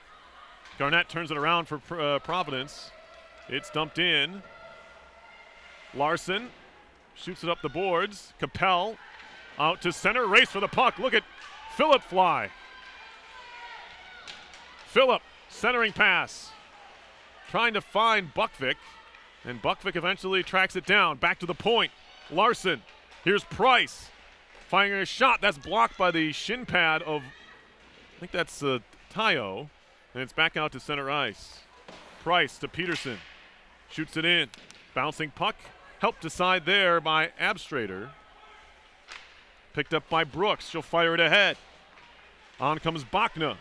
Garnett turns it around for Providence. It's dumped in. Larson shoots it up the boards. Capel out to center. Race for the puck. Look at Phillip fly. Phillip centering pass. Trying to find Buckvick. And Buckvick eventually tracks it down. Back to the point. Larson. Here's Price. Firing a shot, that's blocked by the shin pad of, I think that's Tayo, and it's back out to center ice. Price to Peterson, shoots it in. Bouncing puck, helped aside there by Abstrader. Picked up by Brooks, she'll fire it ahead. On comes Bachna.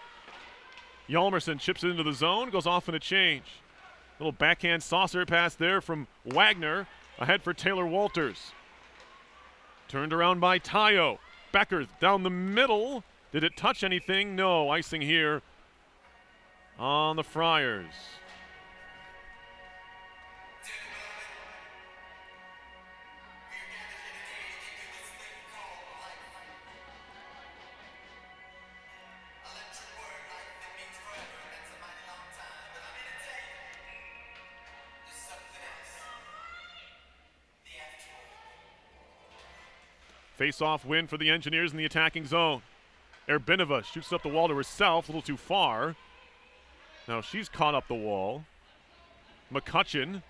Hjalmarsson chips it into the zone, goes off in a change. Little backhand saucer pass there from Wagner, ahead for Taylor Walters. Turned around by Tayo. Becker down the middle. Did it touch anything? No. Icing here on the Friars. Face-off win for the Engineers in the attacking zone. Erbinova shoots up the wall to herself, a little too far. Now she's caught up the wall. McCutcheon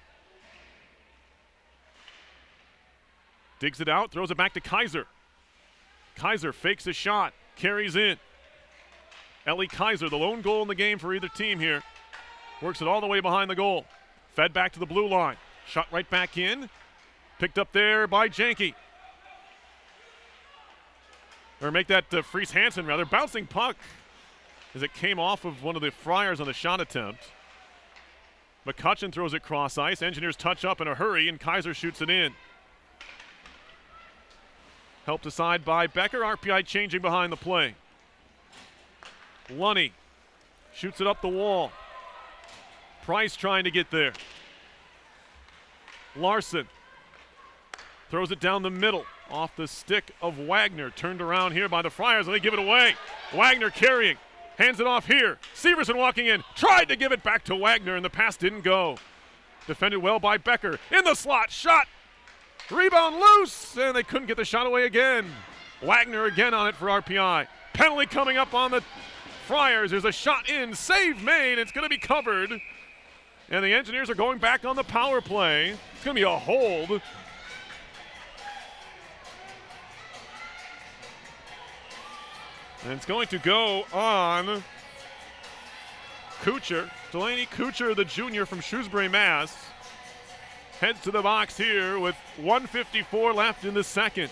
digs it out, throws it back to Kaiser. Kaiser fakes a shot, carries in. Ellie Kaiser, the lone goal in the game for either team here. Works it all the way behind the goal. Fed back to the blue line. Shot right back in. Picked up there by Janke. Or make that Fries Hansen rather. Bouncing puck as it came off of one of the Friars on the shot attempt. McCutcheon throws it cross ice. Engineers touch up in a hurry, and Kaiser shoots it in. Helped aside by Becker. RPI changing behind the play. Lunny shoots it up the wall. Price trying to get there. Larson throws it down the middle off the stick of Wagner. Turned around here by the Friars, and they give it away. Wagner carrying. Hands it off here. Severson walking in. Tried to give it back to Wagner, and the pass didn't go. Defended well by Becker. In the slot. Shot. Rebound loose, and they couldn't get the shot away again. Wagner again on it for RPI. Penalty coming up on the Friars. There's a shot in. Save made. It's going to be covered. And the Engineers are going back on the power play. It's going to be a hold. And it's going to go on Kucher. Delaney Kucher, the junior from Shrewsbury, Mass. Heads to the box here with 1:54 left in the second.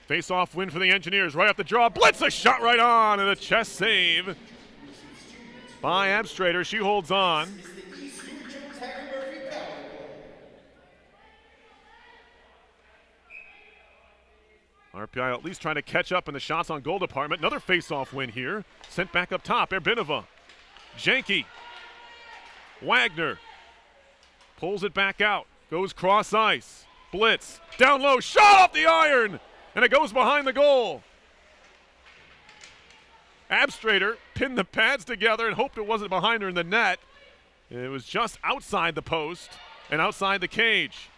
Face-off win for the Engineers. Right up the draw. Blitz a shot right on, and a chest save by Abstrater. She holds on. RPI at least trying to catch up in the shots on goal department. Another face-off win here. Sent back up top. Erbinova. Janke. Wagner. Pulls it back out. Goes cross ice. Blitz. Down low. Shot off the iron. And it goes behind the goal. Abstrater pinned the pads together and hoped it wasn't behind her in the net. It was just outside the post and outside the cage.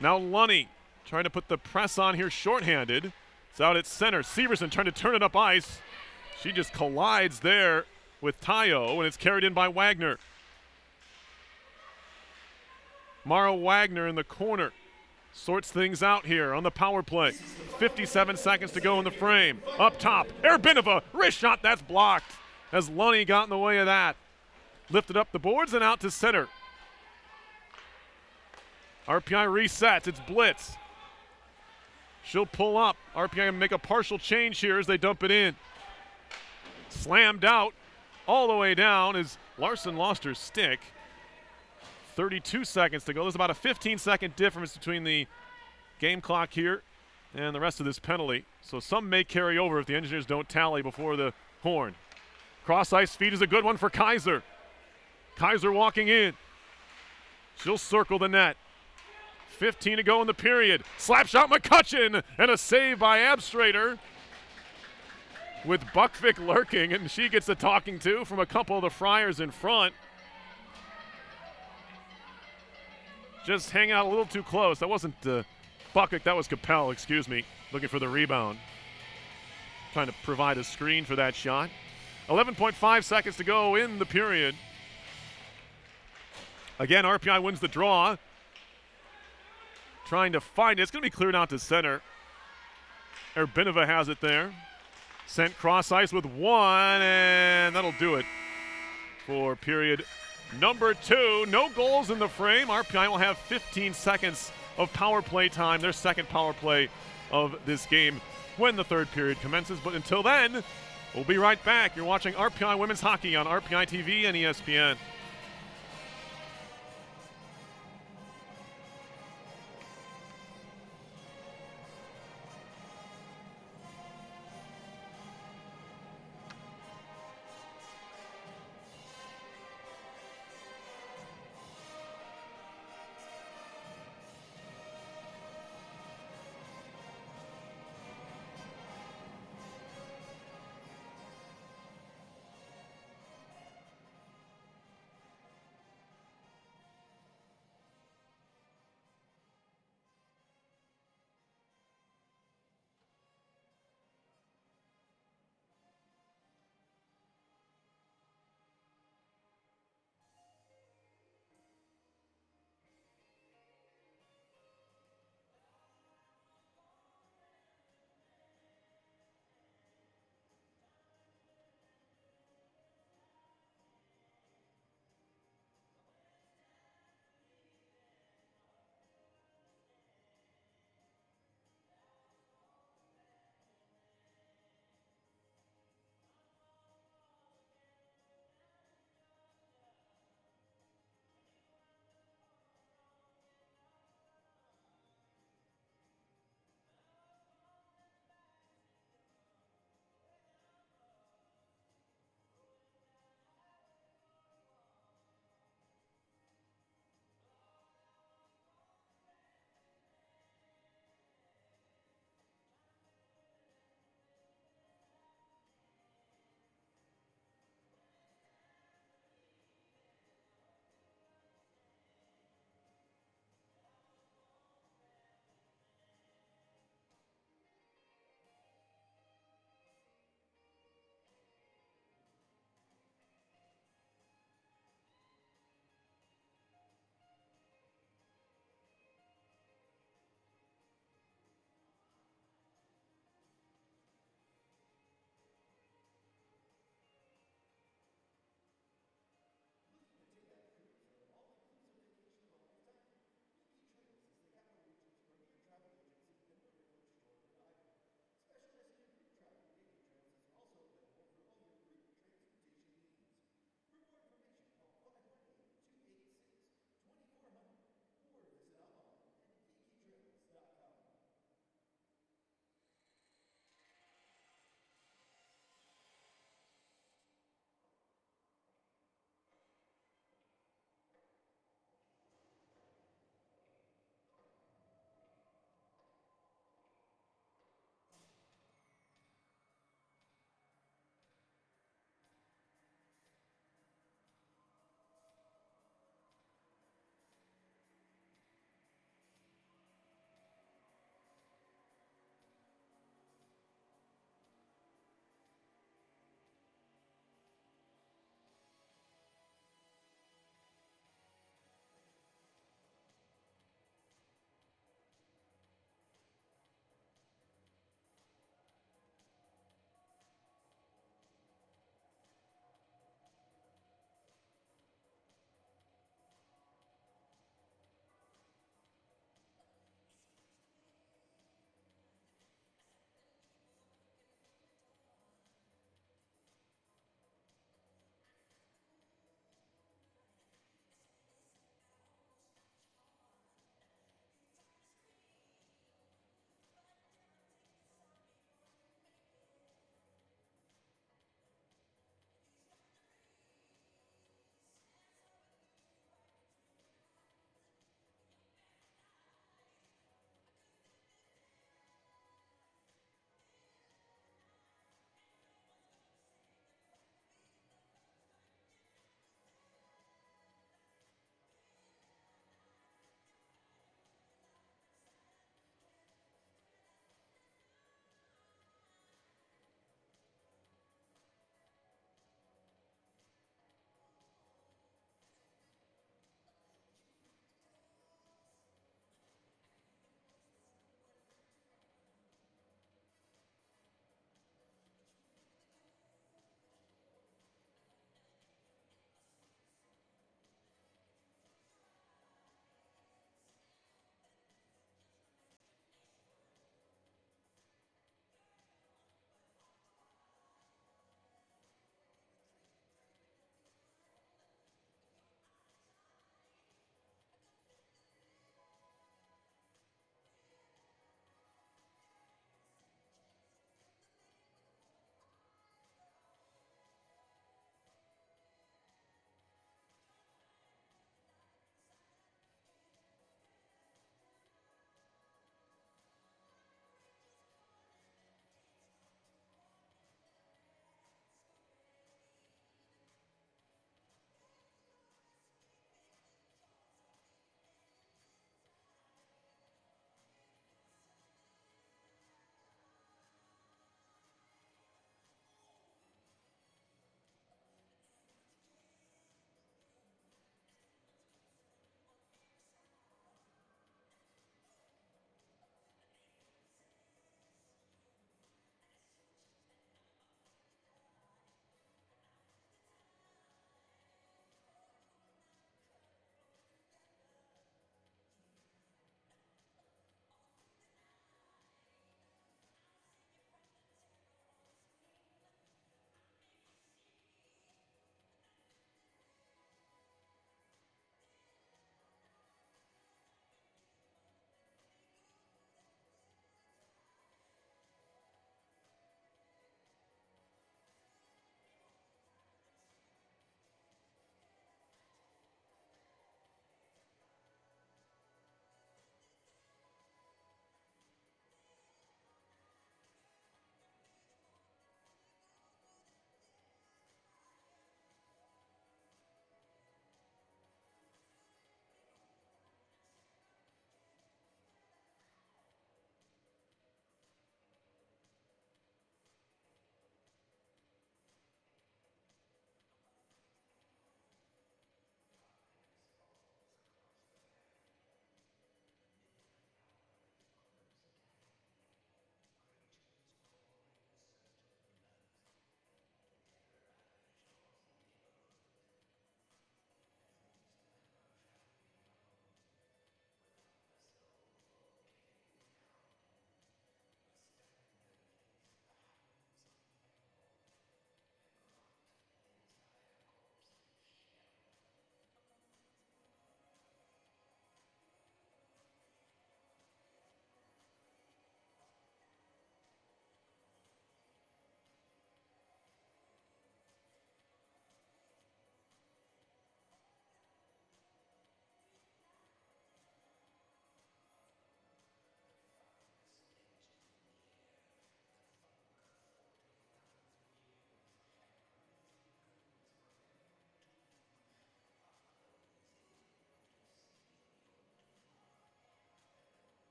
Now Lunny trying to put the press on here shorthanded. It's out at center. Severson trying to turn it up ice. She just collides there with Tayo, and it's carried in by Wagner. Mara Wagner in the corner. Sorts things out here on the power play. 57 seconds to go in the frame. Up top, Erbinova, wrist shot, that's blocked as Lunny got in the way of that. Lifted up the boards and out to center. RPI resets, it's blitz. She'll pull up. RPI can make a partial change here as they dump it in. Slammed out all the way down as Larson lost her stick. 32 seconds to go. There's about a 15-second difference between the game clock here and the rest of this penalty. So some may carry over if the Engineers don't tally before the horn. Cross ice feed is a good one for Kaiser. Kaiser walking in. She'll circle the net. 15 to go in the period. Slap shot McCutcheon and a save by Abstrater with Buckvick lurking, and she gets the talking to from a couple of the Friars in front. Just hang out a little too close. That wasn't Buckvick, that was Capel, excuse me, looking for the rebound. Trying to provide a screen for that shot. 11.5 seconds to go in the period. Again, RPI wins the draw. Trying to find it. It's going to be cleared out to center. Erbinova has it there. Sent cross ice with one, and that'll do it for period number 2. No goals in the frame. RPI will have 15 seconds of power play time, their second power play of this game when the third period commences. But until then, we'll be right back. You're watching RPI Women's Hockey on RPI TV and ESPN.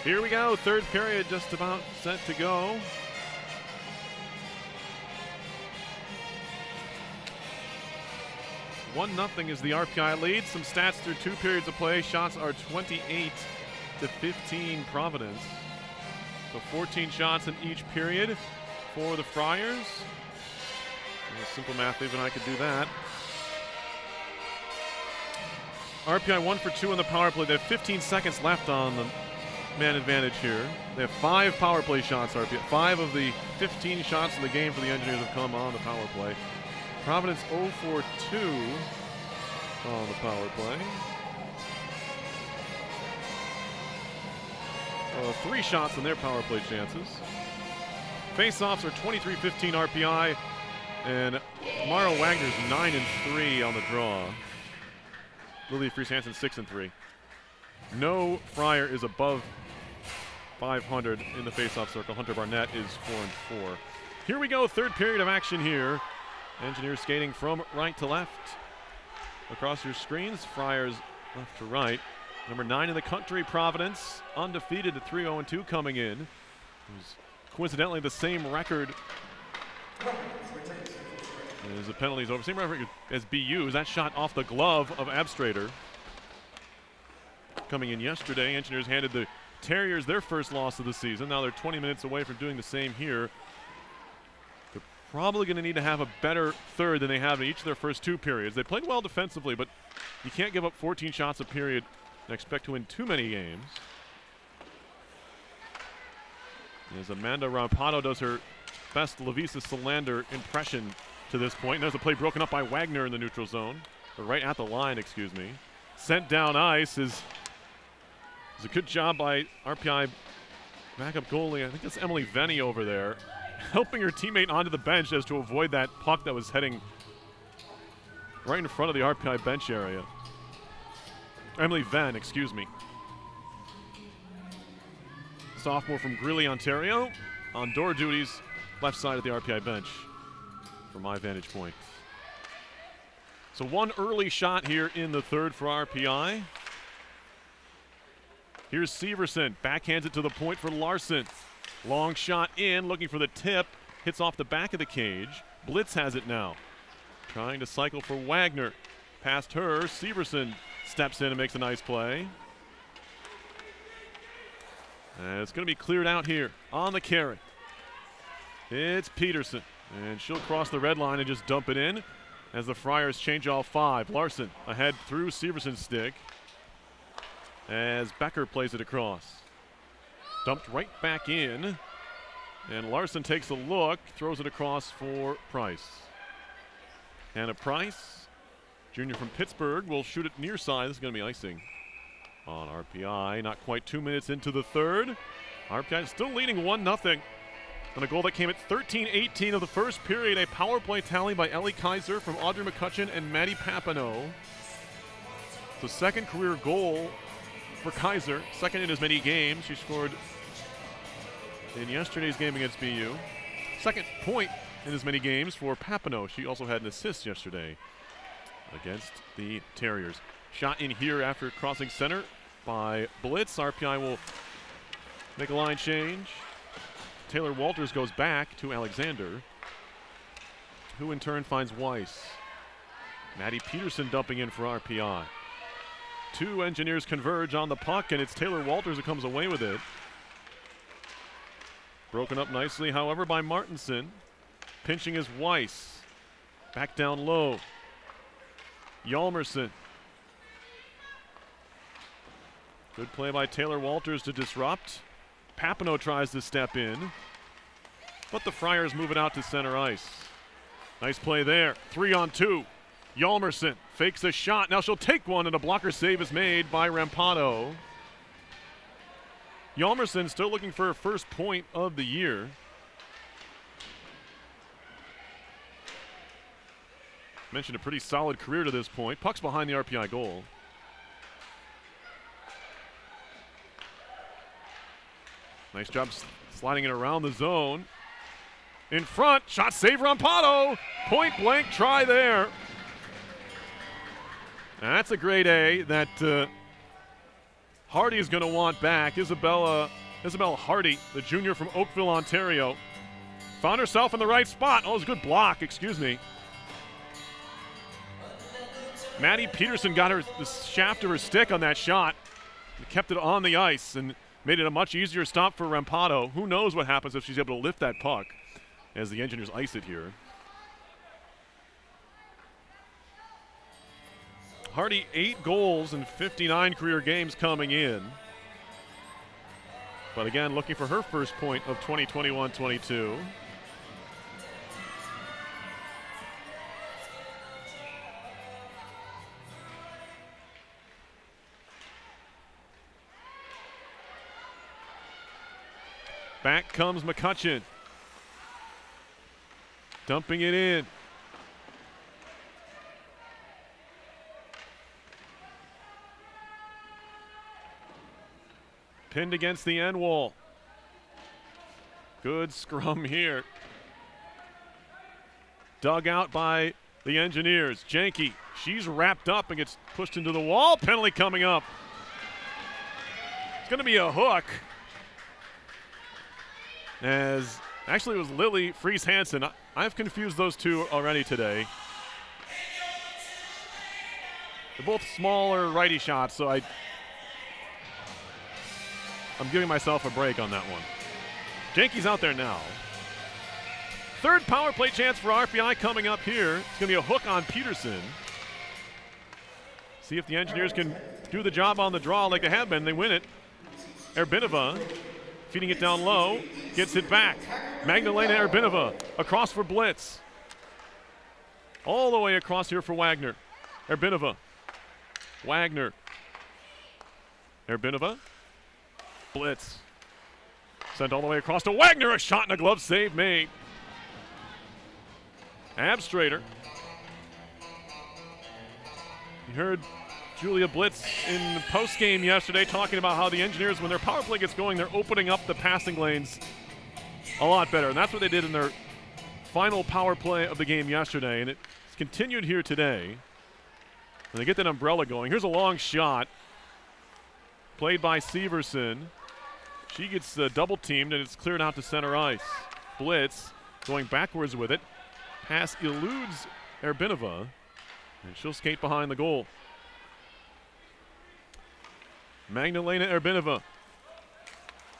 Here we go, third period just about set to go. One nothing is the RPI lead. Some stats through 2 periods of play. Shots are 28-15 Providence. So 14 shots in each period for the Friars. Simple math, even I could do that. RPI 1 for 2 on the power play. They have 15 seconds left on the man advantage here. They have 5 power play shots, RPI. 5 of the 15 shots in the game for the Engineers have come on the power play. Providence 0 for 2 on the power play. 3 shots in their power play chances. Face-offs are 23-15 RPI, and Mara Wagner's 9-3 on the draw. Lily Fries Hansen 6-3. No Friar is above 500 in the face-off circle. Hunter Barnett is 4-4. Here we go, third period of action here. Engineers skating from right to left. Across your screens, Friars left to right. Number 9 in the country, Providence, undefeated at 3-0-2 coming in. Who's coincidentally the same record as the penalties over. Same record as BU's. That shot off the glove of Abstrater. Coming in yesterday, Engineers handed the Terriers their first loss of the season. Now they're 20 minutes away from doing the same here. They're probably going to need to have a better third than they have in each of their first 2 periods. They played well defensively, but you can't give up 14 shots a period and expect to win too many games. As Amanda Rampado does her best Lavisa Solander impression to this point. And there's a play broken up by Wagner in the neutral zone. Or right at the line, excuse me. Sent down ice is a good job by RPI backup goalie. I think that's Emily Venny over there, helping her teammate onto the bench as to avoid that puck that was heading right in front of the RPI bench area. Emily Venn, excuse me. Sophomore from Greeley, Ontario, on door duties, left side of the RPI bench from my vantage point. So one early shot here in the third for RPI. Here's Severson, backhands it to the point for Larson. Long shot in, looking for the tip, hits off the back of the cage. Blitz has it now. Trying to cycle for Wagner. Past her, Severson steps in and makes a nice play. And it's going to be cleared out here on the carry. It's Peterson, and she'll cross the red line and just dump it in as the Friars change all 5. Larson ahead through Severson's stick as Becker plays it across. Dumped right back in, and Larson takes a look, throws it across for Price. Hannah Price, junior from Pittsburgh, will shoot it near side. This is going to be icing on RPI. Not quite 2 minutes into the third. RPI still leading 1-0 on a goal that came at 13-18 of the first period. A power play tally by Ellie Kaiser from Audrey McCutcheon and Maddie Papineau. The second career goal for Kaiser, second in as many games. She scored in yesterday's game against BU. Second point in as many games for Papineau. She also had an assist yesterday against the Terriers. Shot in here after crossing center by Blitz. RPI will make a line change. Taylor Walters goes back to Alexander, who in turn finds Weiss. Maddie Peterson dumping in for RPI. 2 Engineers converge on the puck, and it's Taylor Walters who comes away with it. Broken up nicely, however, by Martinson. Pinching is Weiss. Back down low. Hjalmarsson. Good play by Taylor Walters to disrupt. Papineau tries to step in, but the Friars move it out to center ice. Nice play there. 3-on-2. Hjalmarsson fakes a shot. Now she'll take one, and a blocker save is made by Rampado. Hjalmarsson still looking for her first point of the year. Mentioned a pretty solid career to this point. Puck's behind the RPI goal. Nice job sliding it around the zone. In front, shot save Rampado. Point blank try there. That's a grade A that Hardy is going to want back. Isabel Hardy, the junior from Oakville, Ontario, found herself in the right spot. Oh, it was a good block, excuse me. Maddie Peterson got the shaft of her stick on that shot. Kept it on the ice and made it a much easier stop for Rampado. Who knows what happens if she's able to lift that puck as the Engineers ice it here. Hardy 8 goals in 59 career games coming in. But again, looking for her first point of 2021-22. Back comes McCutcheon. Dumping it in. Pinned against the end wall. Good scrum here. Dug out by the Engineers. Janke, she's wrapped up and gets pushed into the wall. Penalty coming up. It's going to be a hook. Actually it was Lily Fries Hansen. I've confused those two already today. They're both smaller righty shots, so I'm giving myself a break on that one. Janke's out there now. Third power play chance for RPI coming up here. It's going to be a hook on Peterson. See if the Engineers can do the job on the draw like they have been. They win it. Erbinova feeding it down low, gets it back. Magdalena Erbinova across for Blitz. All the way across here for Wagner. Erbinova. Wagner. Erbinova. Blitz. Sent all the way across to Wagner. A shot and a glove save made. Abstrader. You heard Julia Blitz in post-game yesterday talking about how the Engineers, when their power play gets going, they're opening up the passing lanes a lot better. And that's what they did in their final power play of the game yesterday. And it's continued here today. And they get that umbrella going. Here's a long shot played by Severson. She gets double teamed and it's cleared out to center ice. Blitz going backwards with it. Pass eludes Erbinova. And she'll skate behind the goal. Magdalena Erbinova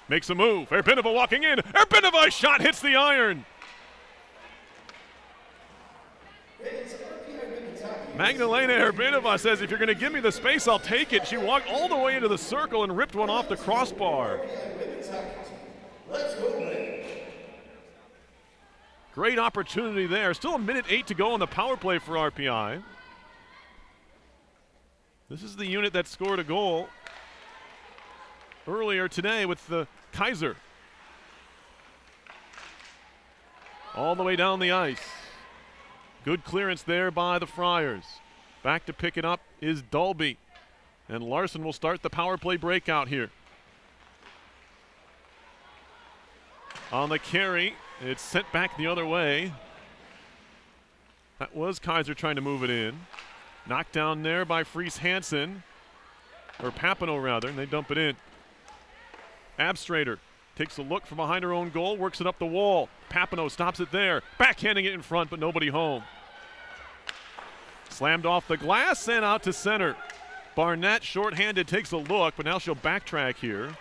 makes a move. Erbinova walking in. Erbinova's shot hits the iron. Magdalena Erbinova says, if you're going to give me the space, I'll take it. She walked all the way into the circle and ripped one off the crossbar. Great opportunity there. Still a minute 8 to go on the power play for RPI. This is the unit that scored a goal earlier today with the Kaiser. All the way down the ice. Good clearance there by the Friars. Back to pick it up is Dolby. And Larson will start the power play breakout here. On the carry, it's sent back the other way. That was Kaiser trying to move it in. Knocked down there by Fries Hansen. Or Papineau rather, and they dump it in. Abstrader takes a look from behind her own goal, works it up the wall. Papineau stops it there, backhanding it in front, but nobody home. Slammed off the glass and out to center. Barnett, shorthanded, takes a look, but now she'll backtrack here.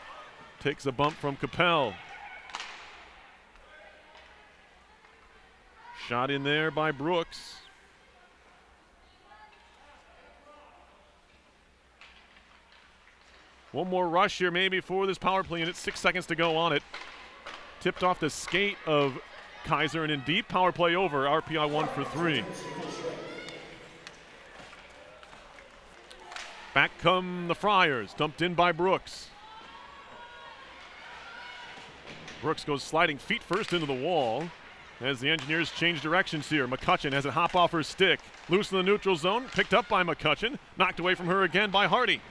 Takes a bump from Capel. Shot in there by Brooks. One more rush here maybe for this power play, and it's 6 seconds to go on it. Tipped off the skate of Kaiser, and in deep power play over. RPI 1 for 3. Back come the Friars, dumped in by Brooks. Brooks goes sliding feet first into the wall as the Engineers change directions here. McCutcheon has it hop off her stick. Loose in the neutral zone, picked up by McCutcheon. Knocked away from her again by Hardy.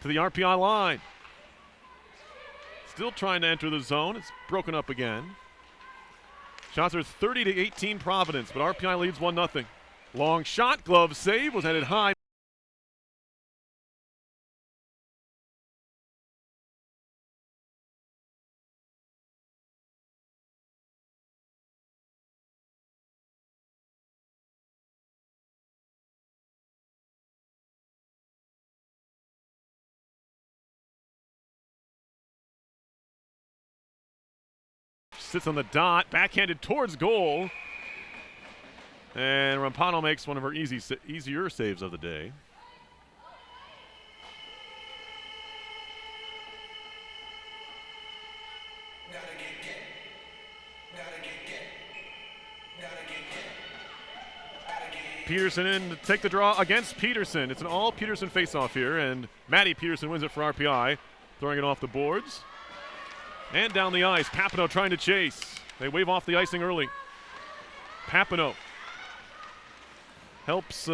To the RPI line. Still trying to enter the zone. It's broken up again. Shots are 30-18 Providence, but RPI leads 1-0. Long shot, glove save, was headed high. sits on the dot, backhanded towards goal. And Rampano makes one of her easier saves of the day. Peterson in to take the draw against Peterson. It's an all Peterson face-off here, and Maddie Peterson wins it for RPI, throwing it off the boards. And down the ice, Papineau trying to chase. They wave off the icing early. Papineau helps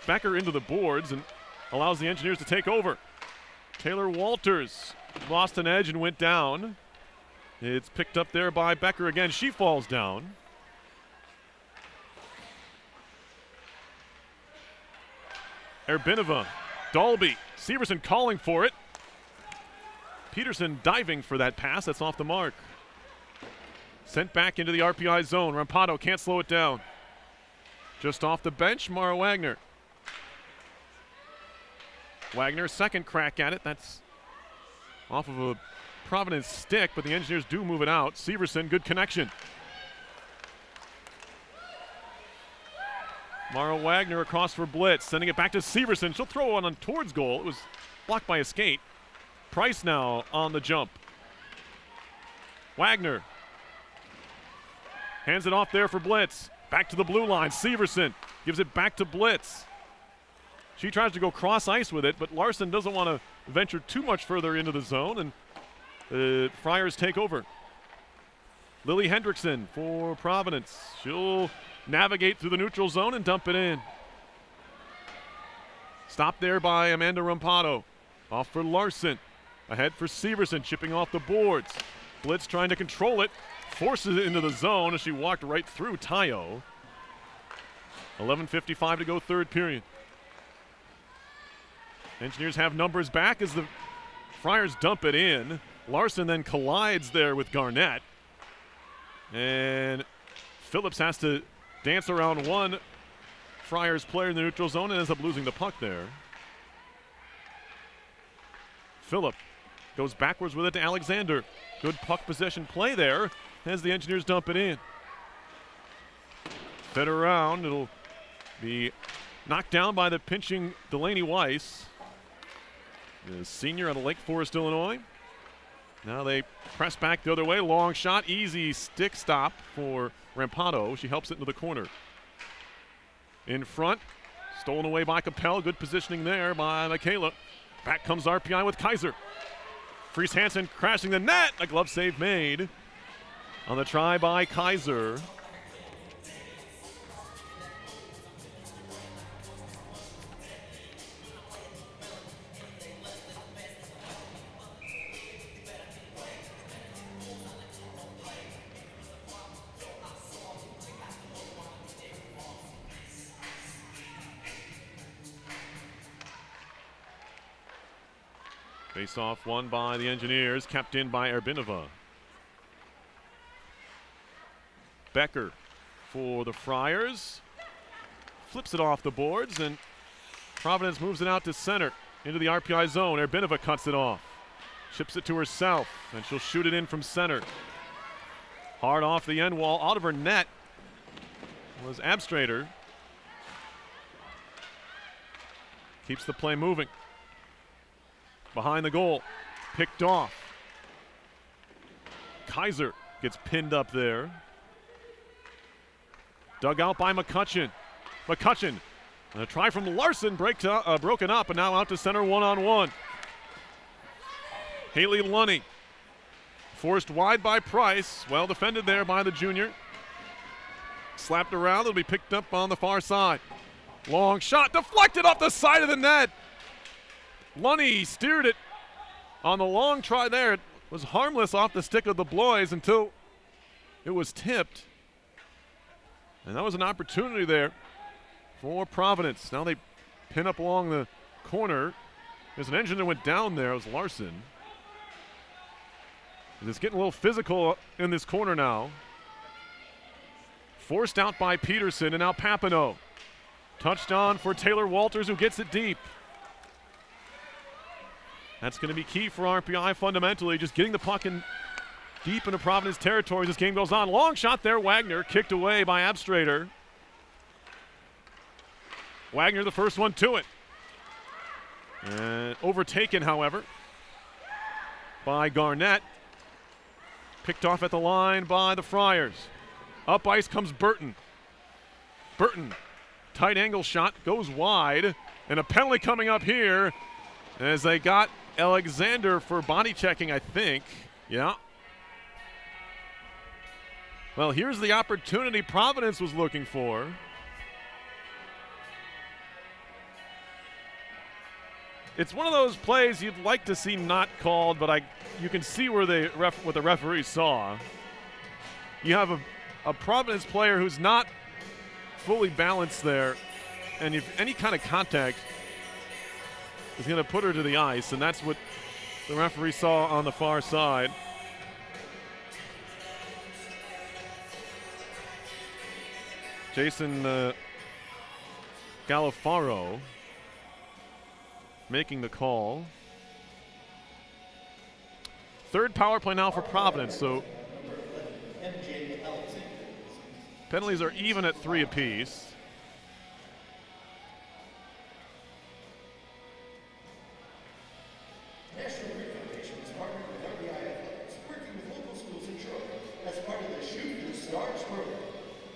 Becker into the boards and allows the Engineers to take over. Taylor Walters lost an edge and went down. It's picked up there by Becker again. She falls down. Erbinova, Dalby, Severson calling for it. Peterson diving for that pass. That's off the mark. Sent back into the RPI zone. Rampado can't slow it down. Just off the bench, Mara Wagner. Wagner, second crack at it. That's off of a Providence stick, but the Engineers do move it out. Severson, good connection. Mara Wagner across for Blitz, sending it back to Severson. She'll throw one on towards goal. It was blocked by a skate. Price now on the jump. Wagner hands it off there for Blitz. Back to the blue line. Severson gives it back to Blitz. She tries to go cross ice with it, but Larson doesn't want to venture too much further into the zone, and the Friars take over. Lily Hendrickson for Providence. She'll navigate through the neutral zone and dump it in. Stopped there by Amanda Rampado. Off for Larson. Ahead for Severson, chipping off the boards. Blitz trying to control it. Forces it into the zone as she walked right through Tayo. 11:55 to go, third period. Engineers have numbers back as the Friars dump it in. Larson then collides there with Garnett. And Phillips has to dance around one Friars player in the neutral zone and ends up losing the puck there. Phillip goes backwards with it to Alexander. Good puck possession play there as the Engineers dump it in. Fed around. It'll be knocked down by the pinching Delaney Weiss, the senior out of Lake Forest, Illinois. Now they press back the other way. Long shot, easy stick stop for Rampado. She helps it into the corner. In front, stolen away by Capel. Good positioning there by Michaela. Back comes RPI with Kaiser. Fries Hansen crashing the net. A glove save made on the try by Kaiser. Face-off won by the Engineers, kept in by Erbinova. Becker for the Friars. Flips it off the boards, and Providence moves it out to center into the RPI zone. Erbinova cuts it off. Chips it to herself, and she'll shoot it in from center. Hard off the end wall, out of her net was Abstrater. Keeps the play moving. Behind the goal, picked off. Kaiser gets pinned up there. Dug out by McCutcheon. McCutcheon, a try from Larson, broken up, and now out to center one-on-one. Haley Lunny, forced wide by Price. Well defended there by the junior. Slapped around, it'll be picked up on the far side. Long shot, deflected off the side of the net. Lunny steered it on the long try there. It was harmless off the stick of the Blois until it was tipped. And that was an opportunity there for Providence. Now they pin up along the corner. There's an engine that went down there. It was Larson. It's getting a little physical in this corner now. Forced out by Peterson, and now Papineau. Touched on for Taylor Walters, who gets it deep. That's going to be key for RPI fundamentally, just getting the puck in deep into Providence territory as this game goes on. Long shot there, Wagner, kicked away by Abstrader. Wagner the first one to it. And overtaken, however, by Garnett. Picked off at the line by the Friars. Up ice comes Burton. Burton, tight angle shot, goes wide. And a penalty coming up here as they got Alexander for body checking, I think. Yeah. Well, here's the opportunity Providence was looking for. It's one of those plays you'd like to see not called, but you can see where what the referee saw. You have a Providence player who's not fully balanced there, and if any kind of contact is going to put her to the ice, and that's what the referee saw on the far side. Jason Galafaro making the call. Third power play now for Providence, so penalties are even at 3 apiece. National Grid Foundation is partnering with RPI Athletics, working with local schools in Troy as part of the Shoot for the Stars program.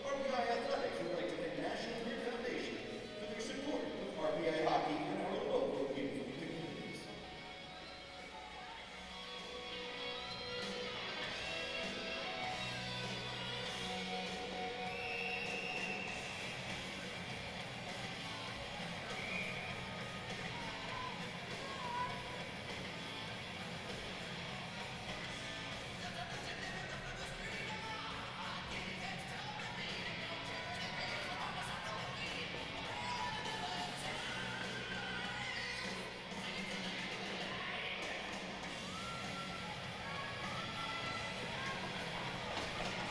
RPI Athletics would like to thank National Grid Foundation for their support of RPI hockey and our local beautiful communities.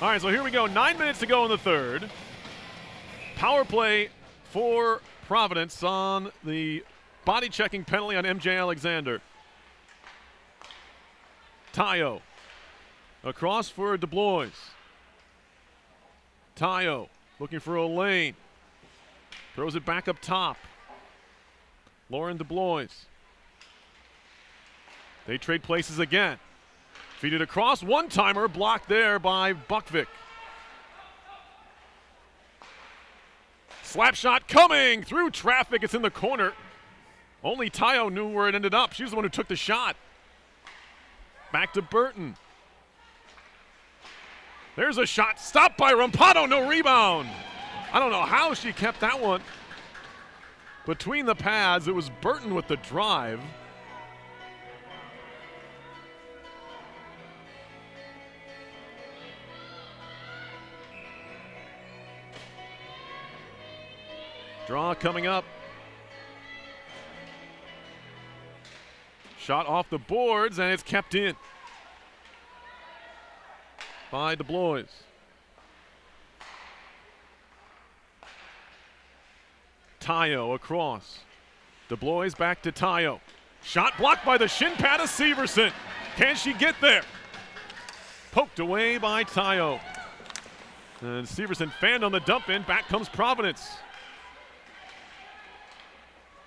All right, so here we go. 9 minutes to go in the third. Power play for Providence on the body checking penalty on MJ Alexander. Tayo across for DeBlois. Tayo looking for a lane. Throws it back up top. Lauren DeBlois. They trade places again. Feed it across, one-timer blocked there by Buckvik. Slap shot coming through traffic, it's in the corner. Only Tayo knew where it ended up. She was the one who took the shot. Back to Burton. There's a shot, stopped by Rampado, no rebound. I don't know how she kept that one. Between the pads, it was Burton with the drive. Draw coming up. Shot off the boards, and it's kept in by DeBlois. Tayo across. DeBlois back to Tayo. Shot blocked by the shin pad of Severson. Can she get there? Poked away by Tayo. And Severson fanned on the dump in. Back comes Providence.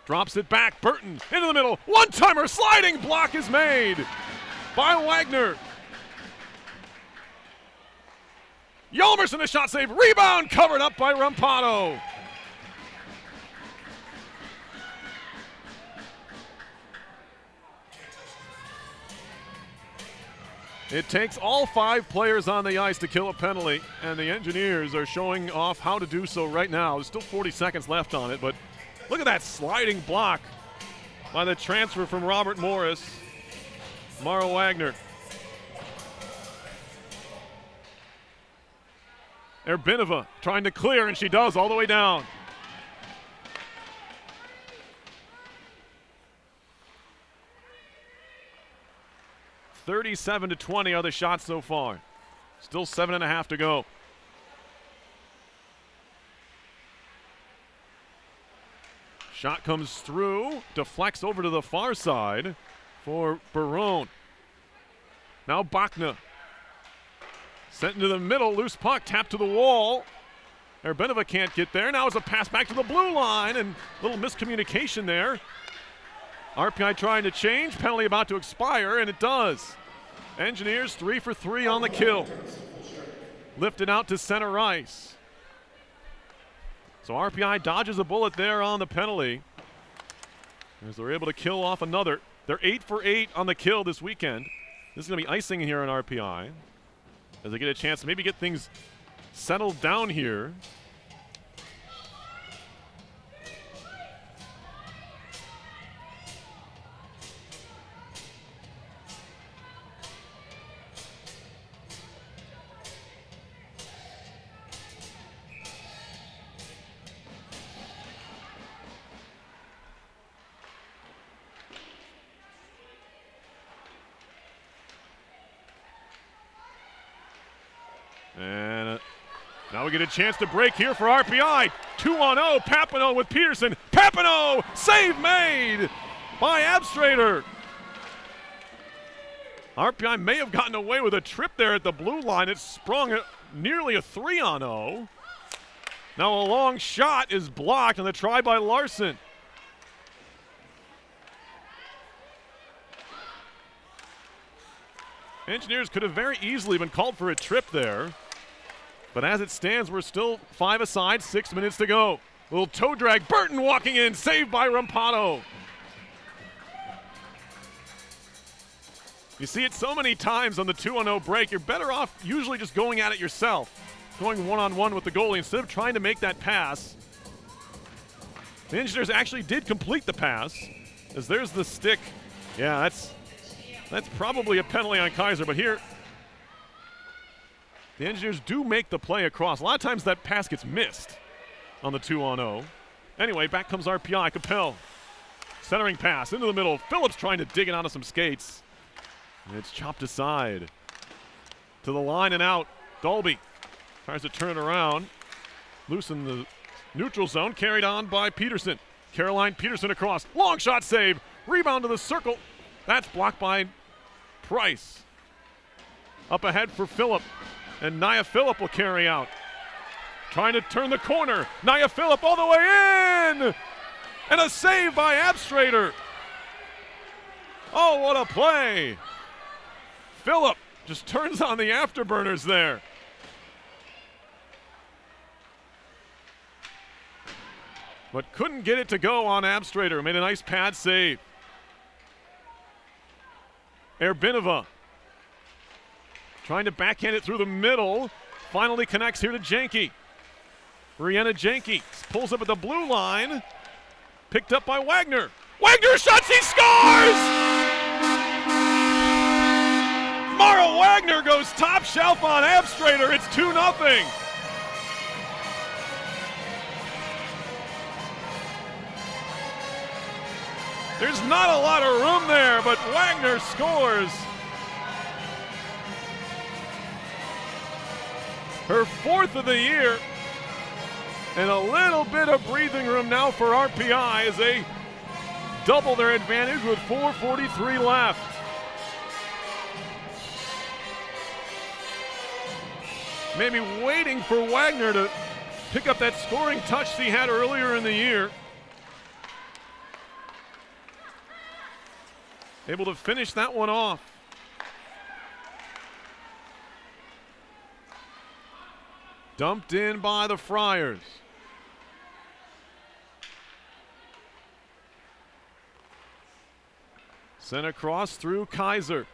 Drops it back, Burton into the middle. One-timer, sliding block is made by Wagner. Yolmerson, the shot save, rebound covered up by Rampado. It takes all 5 players on the ice to kill a penalty, and the Engineers are showing off how to do so right now. There's still 40 seconds left on it, but look at that sliding block by the transfer from Robert Morris, Mara Wagner. Erbinova trying to clear, and she does all the way down. (37-20) are the shots so far. Still 7.5 to go. Shot comes through, deflects over to the far side for Barone. Now Bachna. Sent into the middle, loose puck, tapped to the wall. Erbenova can't get there. Now it's a pass back to the blue line, and a little miscommunication there. RPI trying to change, penalty about to expire, and it does. Engineers 3 for 3 on the kill. Lifted out to center ice. So RPI dodges a bullet there on the penalty, as they're able to kill off another. They're 8 for 8 on the kill this weekend. This is going to be icing here in RPI, as they get a chance to maybe get things settled down here. And now we get a chance to break here for RPI. 2-on-0, Papineau with Peterson. Papineau, save made by Abstrader. RPI may have gotten away with a trip there at the blue line. It sprung at nearly a 3-on-0. Now a long shot is blocked on the try by Larson. Engineers could have very easily been called for a trip there. But as it stands, we're still 5 aside, 6 minutes to go. Little toe drag, Burton walking in, saved by Rampado. You see it so many times on the 2-on-0 break, you're better off usually just going at it yourself, going one-on-one with the goalie instead of trying to make that pass. The Engineers actually did complete the pass, as there's the stick. Yeah, that's probably a penalty on Kaiser, but here, the Engineers do make the play across. A lot of times that pass gets missed on the 2-on-0. Anyway, back comes RPI. Capel, centering pass into the middle. Phillips trying to dig it out of some skates. And it's chopped aside. To the line and out. Dolby tries to turn it around. Loose in the neutral zone. Carried on by Peterson. Caroline Peterson across. Long shot save. Rebound to the circle. That's blocked by Price. Up ahead for Phillip. And Nia Phillip will carry out. Trying to turn the corner. Nia Phillip all the way in! And a save by Abstrader. Oh, what a play. Phillip just turns on the afterburners there. But couldn't get it to go on Abstrader. Made a nice pad save. Erbinova trying to backhand it through the middle. Finally connects here to Janke. Rihanna Janke pulls up at the blue line. Picked up by Wagner. Wagner shots, he scores! Mara Wagner goes top shelf on Abstrader. It's 2-0. There's not a lot of room there, but Wagner scores. Her 4th of the year, and a little bit of breathing room now for RPI as they double their advantage with 4:43 left. Maybe waiting for Wagner to pick up that scoring touch he had earlier in the year. Able to finish that one off. Dumped in by the Friars. Sent across through Kaiser.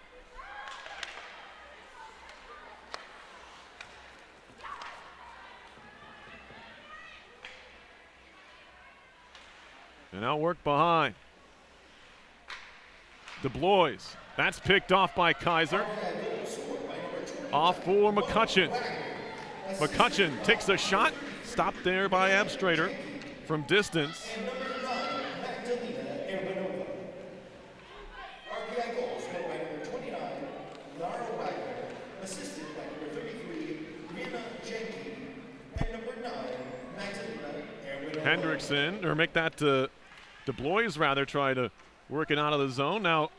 And now work behind. DeBlois. That's picked off by Kaiser. Off for McCutcheon. McCutcheon takes a shot. Stopped there by Abstrader from distance. Hendrickson, or make that DeBlois rather, try to work it out of the zone. Now,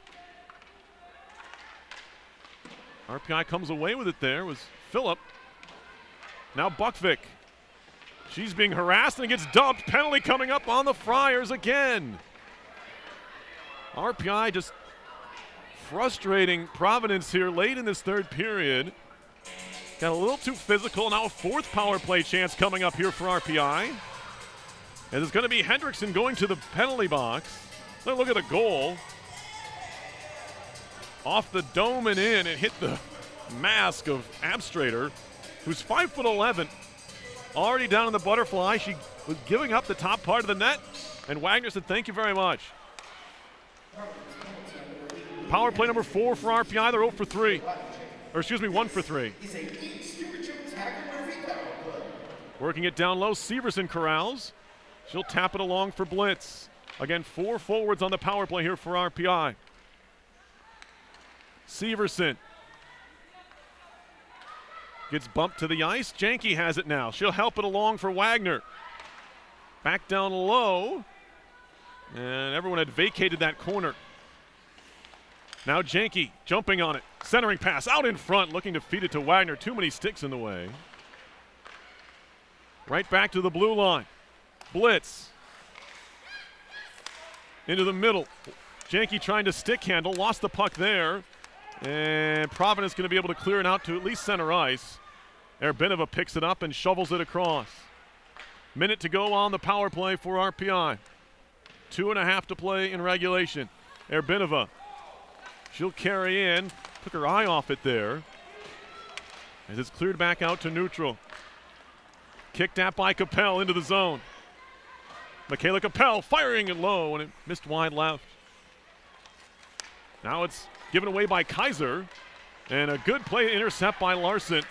RPI comes away with it there, was Phillip. Now Buckvik. She's being harassed and gets dumped. Penalty coming up on the Friars again. RPI just frustrating Providence here late in this third period. Got a little too physical. Now a fourth power play chance coming up here for RPI. And it's going to be Hendrickson going to the penalty box. Look at the goal. Off the dome and in, it hit the mask of Abstrater, who's 5'11", already down in the butterfly. She was giving up the top part of the net, and Wagner said, "Thank you very much." Power play number 4 for RPI. They're 0 for 3. Or excuse me, 1 for 3. Working it down low, Severson corrals. She'll tap it along for Blitz. Again, 4 forwards on the power play here for RPI. Severson gets bumped to the ice. Janke has it now. She'll help it along for Wagner. Back down low. And everyone had vacated that corner. Now Janke jumping on it. Centering pass out in front, looking to feed it to Wagner. Too many sticks in the way. Right back to the blue line. Blitz. Into the middle. Janke trying to stick handle. Lost the puck there. And Providence going to be able to clear it out to at least center ice. Erbinova picks it up and shovels it across. Minute to go on the power play for RPI. 2.5 to play in regulation. Erbinova. She'll carry in. Took her eye off it there. As it's cleared back out to neutral. Kicked at by Capel into the zone. Michaela Capel firing it low and it missed wide left. Now it's given away by Kaiser. And a good play intercept by Larson.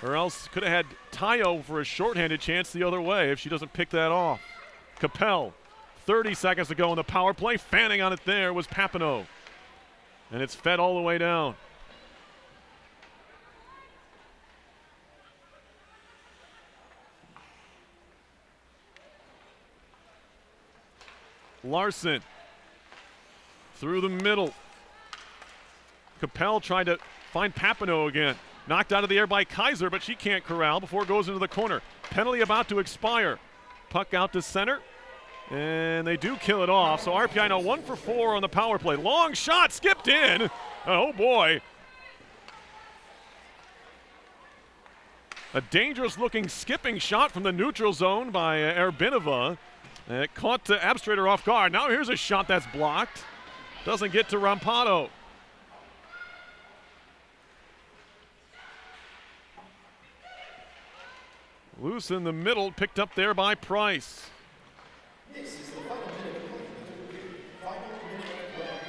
Or else could have had Tayo for a shorthanded chance the other way if she doesn't pick that off. Capel, 30 seconds to go in the power play. Fanning on it there was Papineau. And it's fed all the way down. Larson through the middle. Capel tried to find Papineau again. Knocked out of the air by Kaiser, but she can't corral before it goes into the corner. Penalty about to expire. Puck out to center, and they do kill it off. So RPI now 1 for 4 on the power play. Long shot, skipped in. Oh boy. A dangerous looking skipping shot from the neutral zone by Erbinova. And it caught Abstrater off guard. Now here's a shot that's blocked. Doesn't get to Rampado. Loose in the middle, picked up there by Price. This is the final minute of play. Final minute of play.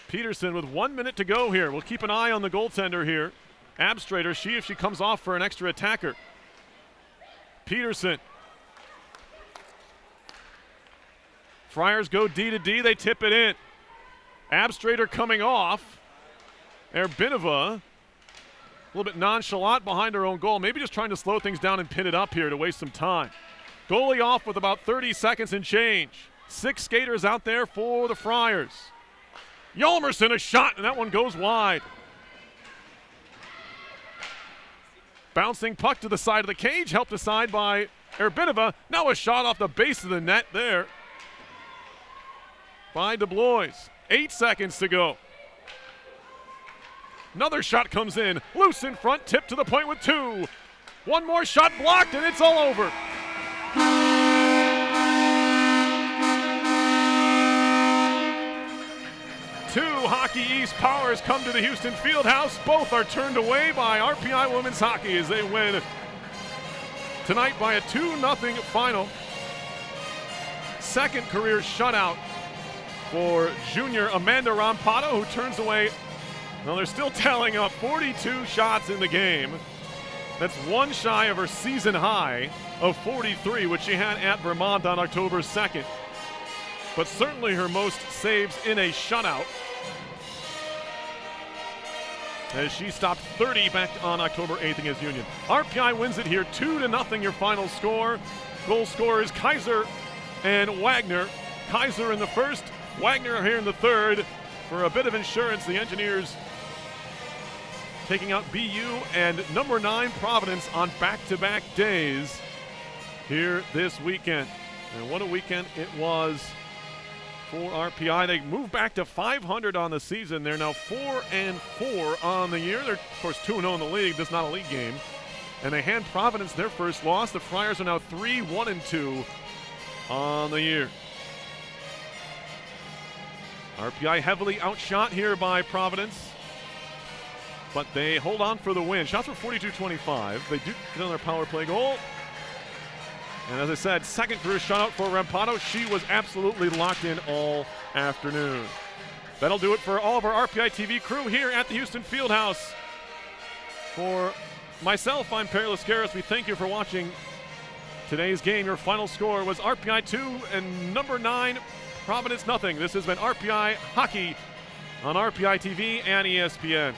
Peterson with 1 minute to go here. We'll keep an eye on the goaltender here. Abstrater, if she comes off for an extra attacker. Peterson. Friars go D to D, they tip it in. Abstrater coming off. Erbinova, a little bit nonchalant behind her own goal. Maybe just trying to slow things down and pin it up here to waste some time. Goalie off with about 30 seconds and change. 6 skaters out there for the Friars. Hjalmarsson, a shot, and that one goes wide. Bouncing puck to the side of the cage, helped aside by Erbinova. Now a shot off the base of the net there by DeBlois. 8 seconds to go. Another shot comes in. Loose in front, tipped to the point with 2. One more shot blocked, and it's all over. Two Hockey East powers come to the Houston Fieldhouse. Both are turned away by RPI Women's Hockey as they win tonight by a 2-0 final. Second career shutout for junior Amanda Rampado, who turns away, well, they're still tallying up 42 shots in the game. That's one shy of her season high of 43, which she had at Vermont on October 2nd. But certainly her most saves in a shutout, as she stopped 30 back on October 8th against Union. RPI wins it here 2-0, your final score. Goal scorers Kaiser and Wagner. Kaiser in the first, Wagner here in the third. for a bit of insurance, the Engineers taking out BU and number 9 Providence on back-to-back days here this weekend. And what a weekend it was for RPI. They moved back to 500 on the season. They're now 4-4 on the year. They're, of course, 2-0 in the league. This is not a league game. And they hand Providence their first loss. The Friars are now 3-1-2 on the year. RPI heavily outshot here by Providence, but they hold on for the win. Shots were 42-25. They do get another power play goal. And as I said, second career shutout for Rampado. She was absolutely locked in all afternoon. That'll do it for all of our RPI TV crew here at the Houston Fieldhouse. For myself, I'm Perry Lascaris. We thank you for watching today's game. Your final score was RPI 2 and number 9 Providence nothing. This has been RPI Hockey on RPI TV and ESPN.